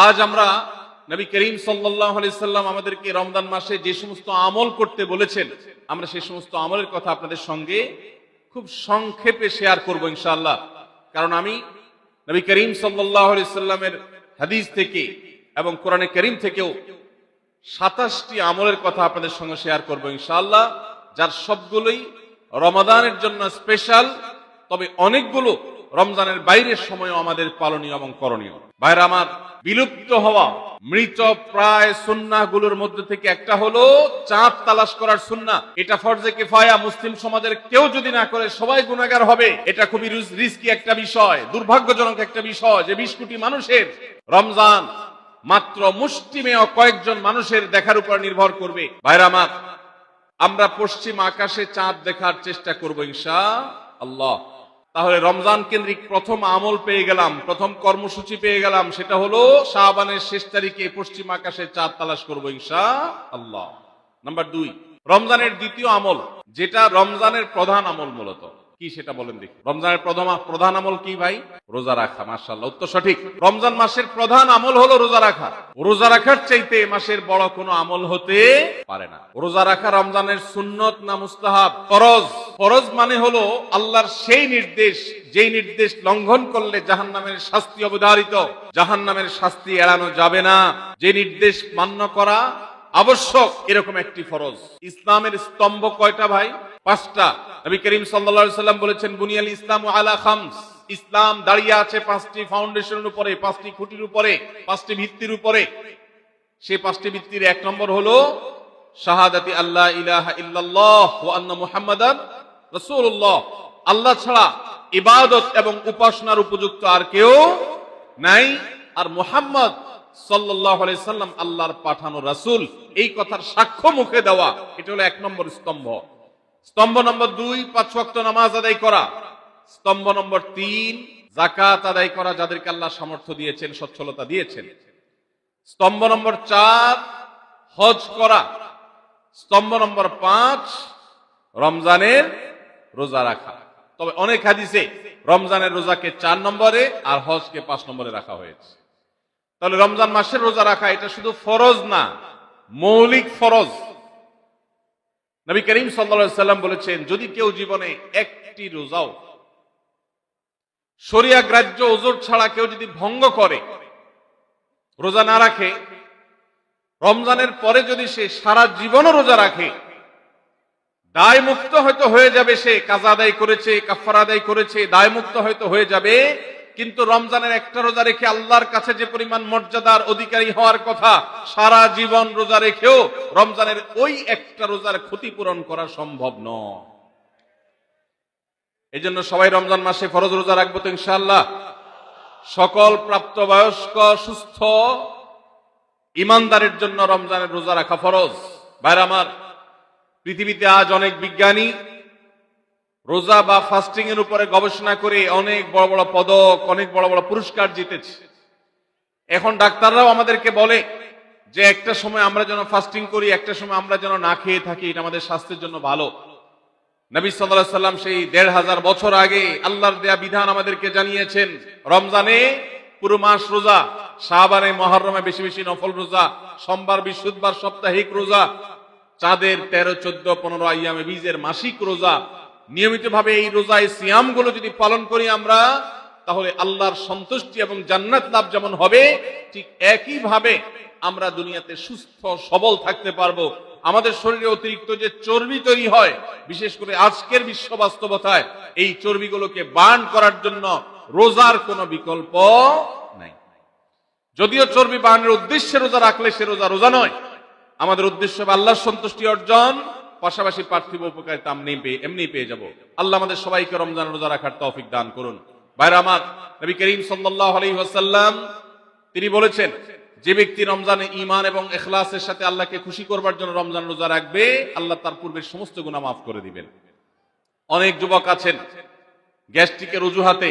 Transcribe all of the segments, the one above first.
আজ আমরা নবী করিম সাল্লাল্লাহু আলাইহি সাল্লাম আমাদেরকে রমজান মাসে যে সমস্ত আমল করতে বলেছেন, আমরা সেই সমস্ত আমলের কথা আপনাদের সঙ্গে খুব সংক্ষেপে শেয়ার করব ইনশাআল্লাহ। কারণ আমি নবী করিম সাল্লাল্লাহু আলাইহি সাল্লামের হাদিস থেকে এবং কোরআনে কারীম থেকেও 27টি আমলের কথা আপনাদের সঙ্গে শেয়ার করব ইনশাআল্লাহ, যার সবগুলোই রমাদানের জন্য স্পেশাল, তবে অনেকগুলো রমজানের বাইরের সময়ও আমাদের পালনীয় এবং করণীয়। ভাইরা আমার, বিলুপ্ত হওয়া মৃত প্রায় সুন্নাহগুলোর মধ্যে থেকে একটা হলো চাঁদ তালাশ করার সুন্নাহ। এটা ফরজে কিফায়া, মুসলিম সমাজের কেউ যদি না করে সবাই গুনাহগার হবে। এটা খুবই রিস্কি একটা বিষয়, দুর্ভাগ্যজনক একটা বিষয় যে 20 কোটি মানুষের রমজান মাত্র মুষ্টিমেয় কয়েকজন মানুষের দেখার উপর নির্ভর করবে। ভাইরা আমার, আমরা পশ্চিম আকাশে চাঁদ দেখার চেষ্টা করব ইনশাআল্লাহ। তাহলে রমজান কেন্দ্রিক প্রথম আমল পেয়ে গেলাম, প্রথম কর্মসূচি পেয়ে গেলাম, সেটা হলো শাবানের শেষ তারিখে পশ্চিম আকাশে চাঁদ তালাশ করব ইনশাআল্লাহ। নাম্বার 2, রমজানের দ্বিতীয় আমল, যেটা রমজানের প্রধান আমল মূলত কি সেটা বলেন দেখি। রমজানের প্রধান আমল কি ভাই? রোজা রাখা। মাশাআল্লাহ, উত্তর সঠিক। রমজান মাসের প্রধান আমল হলো রোজা রাখা। রোজা রাখার চাইতে মাসের বড় কোনো আমল হতে পারে না। রোজা রাখা রমজানের সুন্নত না মুস্তাহাব? ফরজ। ফরজ মানে হলো আল্লাহর সেই নির্দেশ, যেই নির্দেশ লঙ্ঘন করলে জাহান্নামের শাস্তি অবধারিত, জাহান্নামের শাস্তি এড়ানো যাবে না, যে নির্দেশ মান্য করা আবশ্যক, এরকম একটি ফরজ। ইসলামের স্তম্ভ কয়টা ভাই? 5টা। নবী করিম সাল্লাল্লাহু আলাইহি সাল্লাম বলেছেন, বুনিয়াল ইসলামু আলা খামস। ইসলাম দাঁড়িয়ে আছে 5টি ফাউন্ডেশনের উপরে, 5টি খুঁটির উপরে, 5টি ভিত্তির উপরে। সেই 5টি ভিত্তির 1 নম্বর হলো শাহাদাতি আল্লাহ ইলাহা ইল্লাল্লাহ ওয়া আন্না মুহাম্মাদান রাসূলুল্লাহ। আল্লাহ ছাড়া ইবাদত এবং উপাসনার উপযুক্ত আর কেউ নাই, আর মুহাম্মদ সাল্লাল্লাহু আলাইহি সাল্লাম আল্লাহর পাঠানো রাসূল, এই কথার সাক্ষ্য মুখে দেওয়া, এটা হলো 1 নম্বর স্তম্ভ। স্তম্ভ নম্বর 2, 5 ওয়াক্ত নামাজ আদায় করা। স্তম্ভ নম্বর 3, যাকাত আদায় করা, যাদেরকে আল্লাহ সামর্থ্য দিয়েছেন, সচ্ছলতা দিয়েছেন। স্তম্ভ নম্বর 4, হজ করা। স্তম্ভ নম্বর 5, রমজানের রোজা রাখা। তবে অনেক হাদিসে রমজানের রোজাকে 4 নম্বরে আর হজকে 5 নম্বরে রাখা হয়েছে। তাহলে রমজান মাসের রোজা রাখা এটা শুধু ফরজ না, মৌলিক ফরজ। নবী করিম সাল্লাল্লাহু আলাইহি সাল্লাম বলেছেন, যদি কেউ জীবনে একটি রোজাও শরিয়া গ্রাহ্য ওযর ছাড়া কেউ যদি ভঙ্গ করে, রোজা না রাখে, রমজানের পরে যদি সে সারা জীবনও রোজা রাখে, দায় মুক্ত হয়তো হয়ে যাবে। সে কাজা আদায় করেছে, কাফারা আদায় করেছে, দায় মুক্ত হয়তো হয়ে যাবে, কিন্তু রমজানের একটা রোজা রেখে আল্লাহর কাছে যে পরিমাণ মর্যাদার অধিকারী হওয়ার কথা, সারা জীবন রোজা রেখেও রমজানের ওই একটা রোজার ক্ষতিপূরণ করা সম্ভব নয়। এই জন্য সবাই রমজান মাসে ফরজ রোজা রাখবো তো ইনশাআল্লাহ। সকল প্রাপ্তবয়স্ক সুস্থ ইমানদারের জন্য রমজানের রোজা রাখা ফরজ। ভাইরা আমার, পৃথিবীতে আজ অনেক বিজ্ঞানী রোজা বা ফাস্টিং এর উপরে গবেষণা করে অনেক বড় বড় পদক, অনেক বড় বড় পুরস্কার জিতেছে। এখন ডাক্তাররাও আমাদেরকে বলে যে একটা সময় আমরা যেন ফাস্টিং করি, একটা সময় আমরা যেন না খেয়ে থাকি, এটা আমাদের স্বাস্থ্যের জন্য ভালো। নবী সাল্লাল্লাহু আলাইহি সাল্লাম সেই 1500 বছর আগে আল্লাহর দেয়া বিধান আমাদেরকে জানিয়েছেন। রমজানে পুরো মাস রোজা, শাবানে মুহররমে বেশি বেশি নফল রোজা, সোমবার বৃহস্পতিবার সাপ্তাহিক রোজা, চাঁদের 13, 14, 15 আইয়ামে বীজের মাসিক রোজা। নিয়মিতভাবে এই রোজায় সিয়ামগুলো যদি পালন করি আমরা, তাহলে আল্লাহর সন্তুষ্টি এবং জান্নাত লাভ যেমন হবে, ঠিক একই ভাবে আমরা দুনিয়াতে সুস্থ সবল থাকতে পারবো। আমাদের শরীরে অতিরিক্ত যে চর্বি তৈরি হয়, বিশেষ করে আজকের বিশ্ব বাস্তবতায়, এই চর্বিগুলোকে বার্ন করার জন্য রোজার কোনো বিকল্প নাই। যদিও চর্বি বার্নের উদ্দেশ্যে রোজা রাখলে সে রোজা রোজা নয়। আমাদের উদ্দেশ্য হবে আল্লাহর সন্তুষ্টি অর্জন, পাশাপাশি পার্থিব উপকারিতা এমনি পেয়ে যাব। আল্লাহ আমাদের সবাইকে রমজান রোজা রাখার তৌফিক দান করুন। ভাইরা আমার, নবী করিম সাল্লাল্লাহু আলাইহি ওয়াসাল্লাম তিনি বলেছেন, যে ব্যক্তি রমজানে ঈমান এবং ইখলাসের সাথে আল্লাহকে খুশি করবার জন্য রমজান রোজা রাখবে, আল্লাহ তার পূর্বের সমস্ত গুনাহ মাফ করে দিবেন। অনেক যুবক আছেন গ্যাস্ট্রিকের অজুহাতে,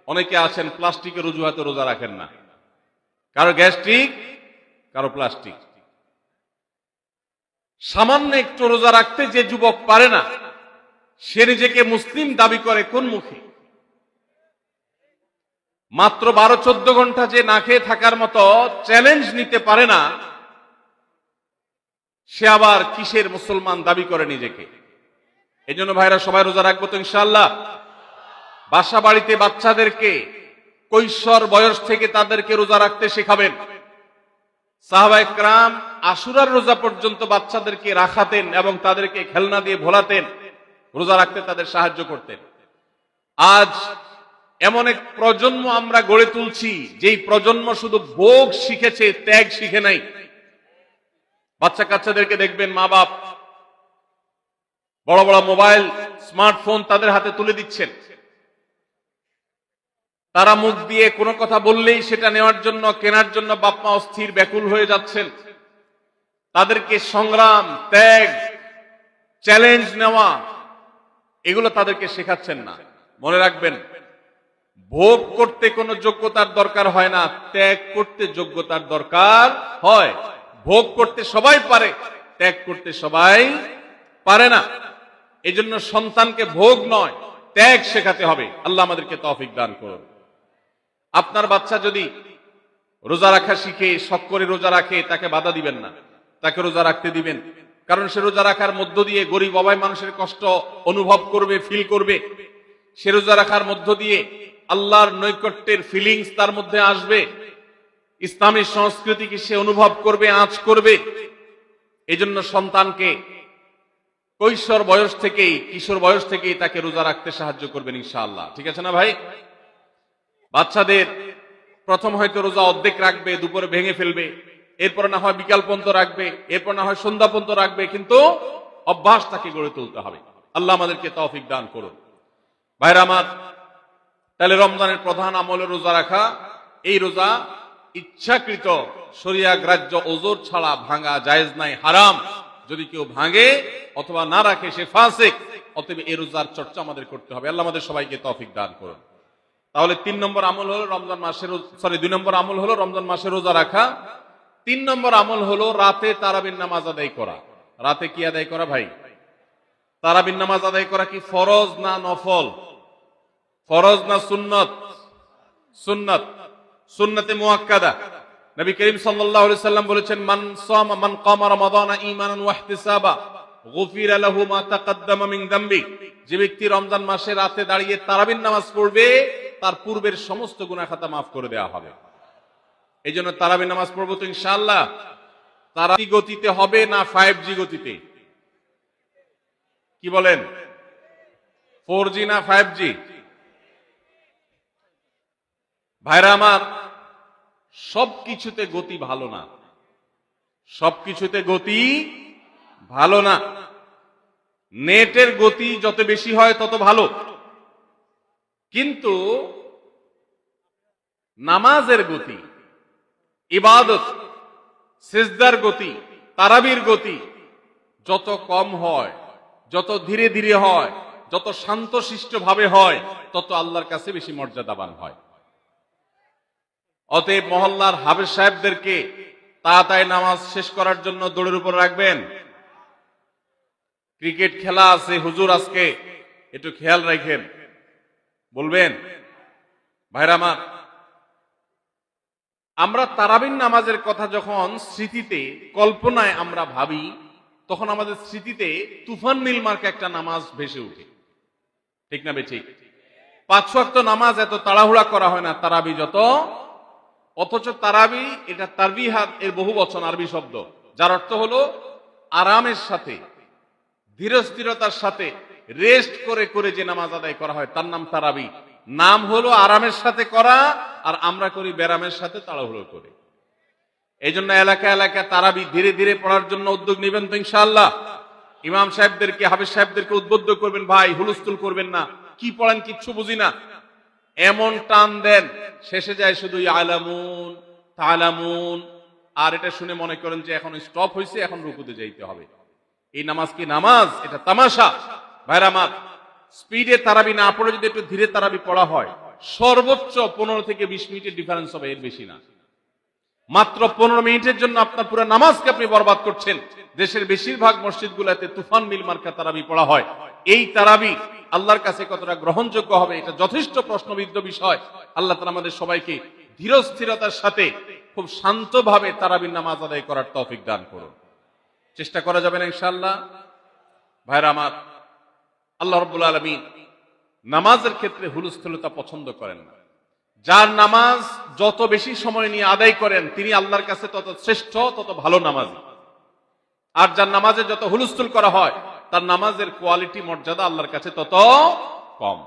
অনেকে আছেন প্লাস্টিকের অজুহাতে রোজা রাখেন না। কারো গ্যাস্ট্রিক, কারো প্লাস্টিক। সামান্য একটু রোজা রাখতে যে যুবক পারে না, সে নিজেকে মুসলিম দাবি করে কোন মুখে? মাত্র 12-14 ঘন্টা যে না খেয়ে থাকার মতো চ্যালেঞ্জ নিতে পারে না, সে আবার কিসের মুসলমান দাবি করে নিজেকে? এই জন্য ভাইরা সবাই রোজা রাখবো তো ইনশাআল্লাহ। বাসা বাড়িতে বাচ্চাদেরকে কৈশোর বয়স থেকে তাদেরকে রোজা রাখতে শেখাবেন। সাহাবায়ে কেরাম আশুরার রোজা পর্যন্ত বাচ্চাদেরকে রাখাতেন এবং তাদেরকে খেলনা দিয়ে ভোলাতেন, রোজা রাখতে তাদের সাহায্য করতেন। আজ এমন এক প্রজন্ম আমরা গড়ে তুলছি, যেই প্রজন্ম শুধু ভোগ শিখেছে, ত্যাগ শিখে নাই। বাচ্চা কাচ্চাদেরকে দেখবেন মা বাপ বড় বড় মোবাইল, স্মার্টফোন তাদের হাতে তুলে দিচ্ছেন। তারা মুখ দিয়ে কোনো কথা বললেই সেটা নেওয়ার জন্য, কেনার জন্য বাপ মা অস্থির ব্যাকুল হয়ে যাচ্ছেন। তাদেরকে সংগ্রাম, ত্যাগ, চ্যালেঞ্জ নেওয়া, এগুলো তাদেরকে শেখাচ্ছেন না। মনে রাখবেন, ভোগ করতে কোনো যোগ্যতার দরকার হয় না, ত্যাগ করতে যোগ্যতার দরকার হয়। ভোগ করতে সবাই পারে, ত্যাগ করতে সবাই পারে না। এজন্য সন্তানকে ভোগ নয়, ত্যাগ শেখাতে হবে। আল্লাহ আমাদেরকে তৌফিক দান করুন। আপনার বাচ্চা যদি রোজা রাখা শিখে, শখ করে রোজা রাখে, তাকে বাধা দিবেন না, তাকে রোজা রাখতে দিবেন। কারণ সে রোজা রাখার মধ্য দিয়ে গরিব অভাবী মানুষের কষ্ট অনুভব করবে, ফিল করবে। সে রোজা রাখার মধ্য দিয়ে আল্লাহর নৈকট্যের ফিলিংস তার মধ্যে আসবে, ইসলামী সংস্কৃতিকে সে অনুভব করবে, আঁচ করবে। এই জন্য সন্তানকে কৈশোর বয়স থেকেই, কিশোর বয়স থেকেই তাকে রোজা রাখতে সাহায্য করবেন ইনশাআল্লাহ। ঠিক আছে না ভাই? বাচ্চাদের প্রথম হয়তো রোজা অর্ধেক রাখবে, দুপুরে ভেঙে ফেলবে, এরপর না হয় বিকাল পর্যন্ত রাখবে, এরপর না হয় সন্ধ্যা পর্যন্ত রাখবে, কিন্তু অভ্যাস তাকে গড়ে তুলতে হবে। আল্লাহ আমাদেরকে তৌফিক দান করুন। ভাইরা আমার, তাহলে রমজানের প্রধান আমল রোজা রাখা। এই রোজা ইচ্ছাকৃত শরিয়া গ্রাহ্য ওজর ছাড়া ভাঙা জায়েজ নাই, হারাম। যদি কেউ ভাঙে অথবা না রাখে সে ফাসিক। অতএব এই রোজার চর্চা আমাদের করতে হবে। আল্লাহ আমাদের সবাইকে তৌফিক দান করুন। তাহলে 2 নম্বর আমল হলো রমজান মাসে রোজা রাখা। 3 নম্বর আমল হলো রাতে তারাবির নামাজ আদায় করা। রাতে কি আদায় করা ভাই? তারাবির নামাজ আদায় করা কি ফরজ না নফল? ফরজ না সুন্নত? সুন্নত, সুন্নতে মুআক্কাদা। নবী করিম সাল্লাল্লাহু আলাইহি সাল্লাম বলেছেন, মান কামা রমাদানা ঈমানান ওয়া ইহতিসাবা গুফিরা লাহু মা তাকাদ্দামা মিন যামবি। যে ব্যক্তি রমজান মাসে রাতে দাঁড়িয়ে তারাবির নামাজ পড়বে, তার পূর্বের সমস্ত গুনাহ খাতা মাফ করে দেওয়া হবে। এই জন্য তারাবির নামাজ পড়বো তো ইনশাআল্লাহ। তারাবি গতিতে হবে না 5G গতিতে? কি বলেন? 4G না 5G? ভাইরা আমার, সবকিছুতে গতি ভালো না, সবকিছুতে গতি ভালো না। নেটের গতি যত বেশি হয় তত ভালো, কিন্তু নামাজের গতি, ইবাদত, সিজদার গতি, তারাবির গতি যত কম হয়, যত ধীরে ধীরে হয়, যত শান্তশিষ্ট ভাবে হয়, তত আল্লাহর কাছে বেশি মর্যাদাবান হয়। অতএব মহল্লার হাফেজ সাহেবদেরকে তাড়াতাড়ি নামাজ শেষ করার জন্য দৌড়ের উপর রাখবেন। ক্রিকেট খেলা আছে হুজুর, আজকে একটু খেয়াল রাখেন, বলবেন। ভাইরা আমার, আমরা তারাবির নামাজের কথা যখন স্মৃতিতে, কল্পনায় আমরা ভাবি, তখন আমাদের স্মৃতিতে তুফান নীল মার্কা একটা নামাজ ভেসে উঠে। ঠিক না বেঠিক? 5 ওয়াক্ত নামাজ এত তাড়াহুড়া করা হয় না তারাবি যত। অথচ তারাবি এটা তারবিহাত এর বহু বচন, আরবি শব্দ, যার অর্থ হলো আরামের সাথে, ধীরস্থিরতার সাথে, রেস্ট করে করে যে নামাজ আদায় করা হয় তার নাম তারাবি। নাম হলো আরামের সাথে করা, আর আমরা করি ব্যারামের সাথে, তাড়াহুড়ো করে। এই জন্য এলাকা এলাকা তারাবি ধীরে ধীরে পড়ার জন্য উদ্যোগ নেবেন তো ইনশাআল্লাহ। ইমাম সাহেবদেরকে, হাফেজ সাহেবদেরকে উদ্বুদ্ধ করবেন, ভাই হুলস্থুল করবেন না, কি পড়েন কিচ্ছু বুঝি না, এমন টান দেন শেষে যায় শুধু আলামুন তালামুন, আর এটা শুনে মনে করেন যে এখন স্টপ হয়েছে, এখন রুকুতে যাইতে হবে। এই নামাজ কি নামাজ? এটা তামাশা। ভাইরা আমার, স্পিডে তারাবি না পড়ে যদি একটু ধীরে তারাবি পড়া হয়, সর্বোচ্চ 15 থেকে 20 মিনিটের ডিফারেন্স হবে, এর বেশি না। মাত্র 15 মিনিটের জন্য আপনার পুরো নামাজকে আপনি বরবাদ করছেন। দেশের বেশিরভাগ মসজিদগুলোতে তুফান মিল মার্কা তারাবি পড়া হয়। এই তারাবি আল্লাহর কাছে কতটা গ্রহণযোগ্য হবে, এটা যথেষ্ট প্রশ্নবিদ্ধ বিষয়। আল্লাহ তাআলা আমাদের সবাইকে ধীর স্থিরতার সাথে খুব শান্তভাবে তারাবির নামাজ আদায় করার তৌফিক দান করুন। চেষ্টা করা যাবে না ইনশাআল্লাহ? ভাইরা আমার, আল্লাহ রাব্বুল আলামিন নামাজের ক্ষেত্রে হুলস্থুলতা পছন্দ করেন না। যার নামাজ যত বেশি সময় নিয়ে আদায় করেন তিনি আল্লাহর কাছে তত শ্রেষ্ঠ, তত ভালো নামাজি। আর যার নামাজে যত হুলস্থুল করা হয় তার নামাজের কোয়ালিটি, মর্যাদা আল্লাহর কাছে তত কম।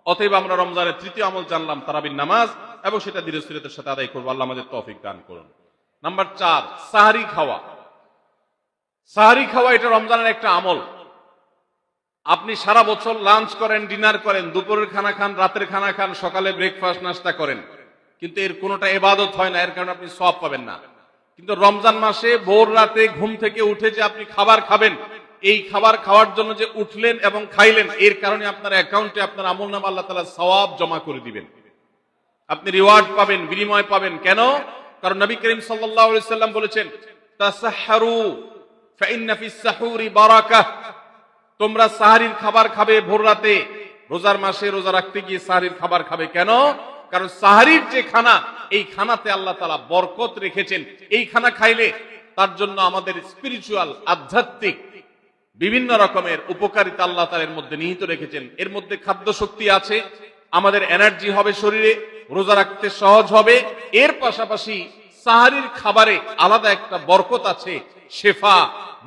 অতএব আমরা রমজানের তৃতীয় আমল জানলাম তারাবির নামাজ, এবং সেটা ধীরস্থিরতার সাথে আদায় করবো। আল্লাহ আমাদের তৌফিক দান করুন। নাম্বার 4, সাহারি খাওয়া। সাহারি খাওয়া এটা রমজানের একটা আমল। আপনি সারা বছর লাঞ্চ করেন, ডিনার করেন, দুপুরের খানা খান, রাতের খানা খান, সকালে ব্রেকফাস্ট নাস্তা করেন, কিন্তু এর কোনোটা ইবাদত হয় না, এর কারণে আপনি সওয়াব পাবেন না। কিন্তু রমজান মাসে ভোর রাতে ঘুম থেকে উঠে যে আপনি খাবার খাবেন, এই খাবার খাওয়ার জন্য যে উঠলেন এবং খাইলেন, এর কারণে আপনার অ্যাকাউন্টে আপনার আমলনামা আল্লাহ তাআলা সওয়াব জমা করে দিবেন। আপনি রিওয়ার্ড পাবেন, বিনিময় পাবেন। কেন? কারণ নবী করিম সাল্লাল্লাহু আলাইহি সাল্লাম বলেছেন, তাসাহহারু ফাইন্না ফিস সাহুরি বারাকাহ। তোমরা সাহারির খাবার খাবে ভোর রাতে। রোজার মাসে রোজা রাখতে গিয়ে সাহারির খাবার খাবে। কেন? কারণ সাহারির যে খানা, এই খানাতে আল্লাহ তাআলা বরকত রেখেছেন। এই খানা খাইলে তার জন্য আমাদের স্পিরিচুয়াল, আধ্যাত্মিক বিভিন্ন রকমের উপকারিতা আল্লাহ তাআলা এর মধ্যে নিহিত রেখেছেন। এর মধ্যে খাদ্য শক্তি আছে, আমাদের এনার্জি হবে শরীরে, রোজা রাখতে সহজ হবে। এর পাশাপাশি সাহারির খাবারে আলাদা একটা বরকত আছে, শেফা,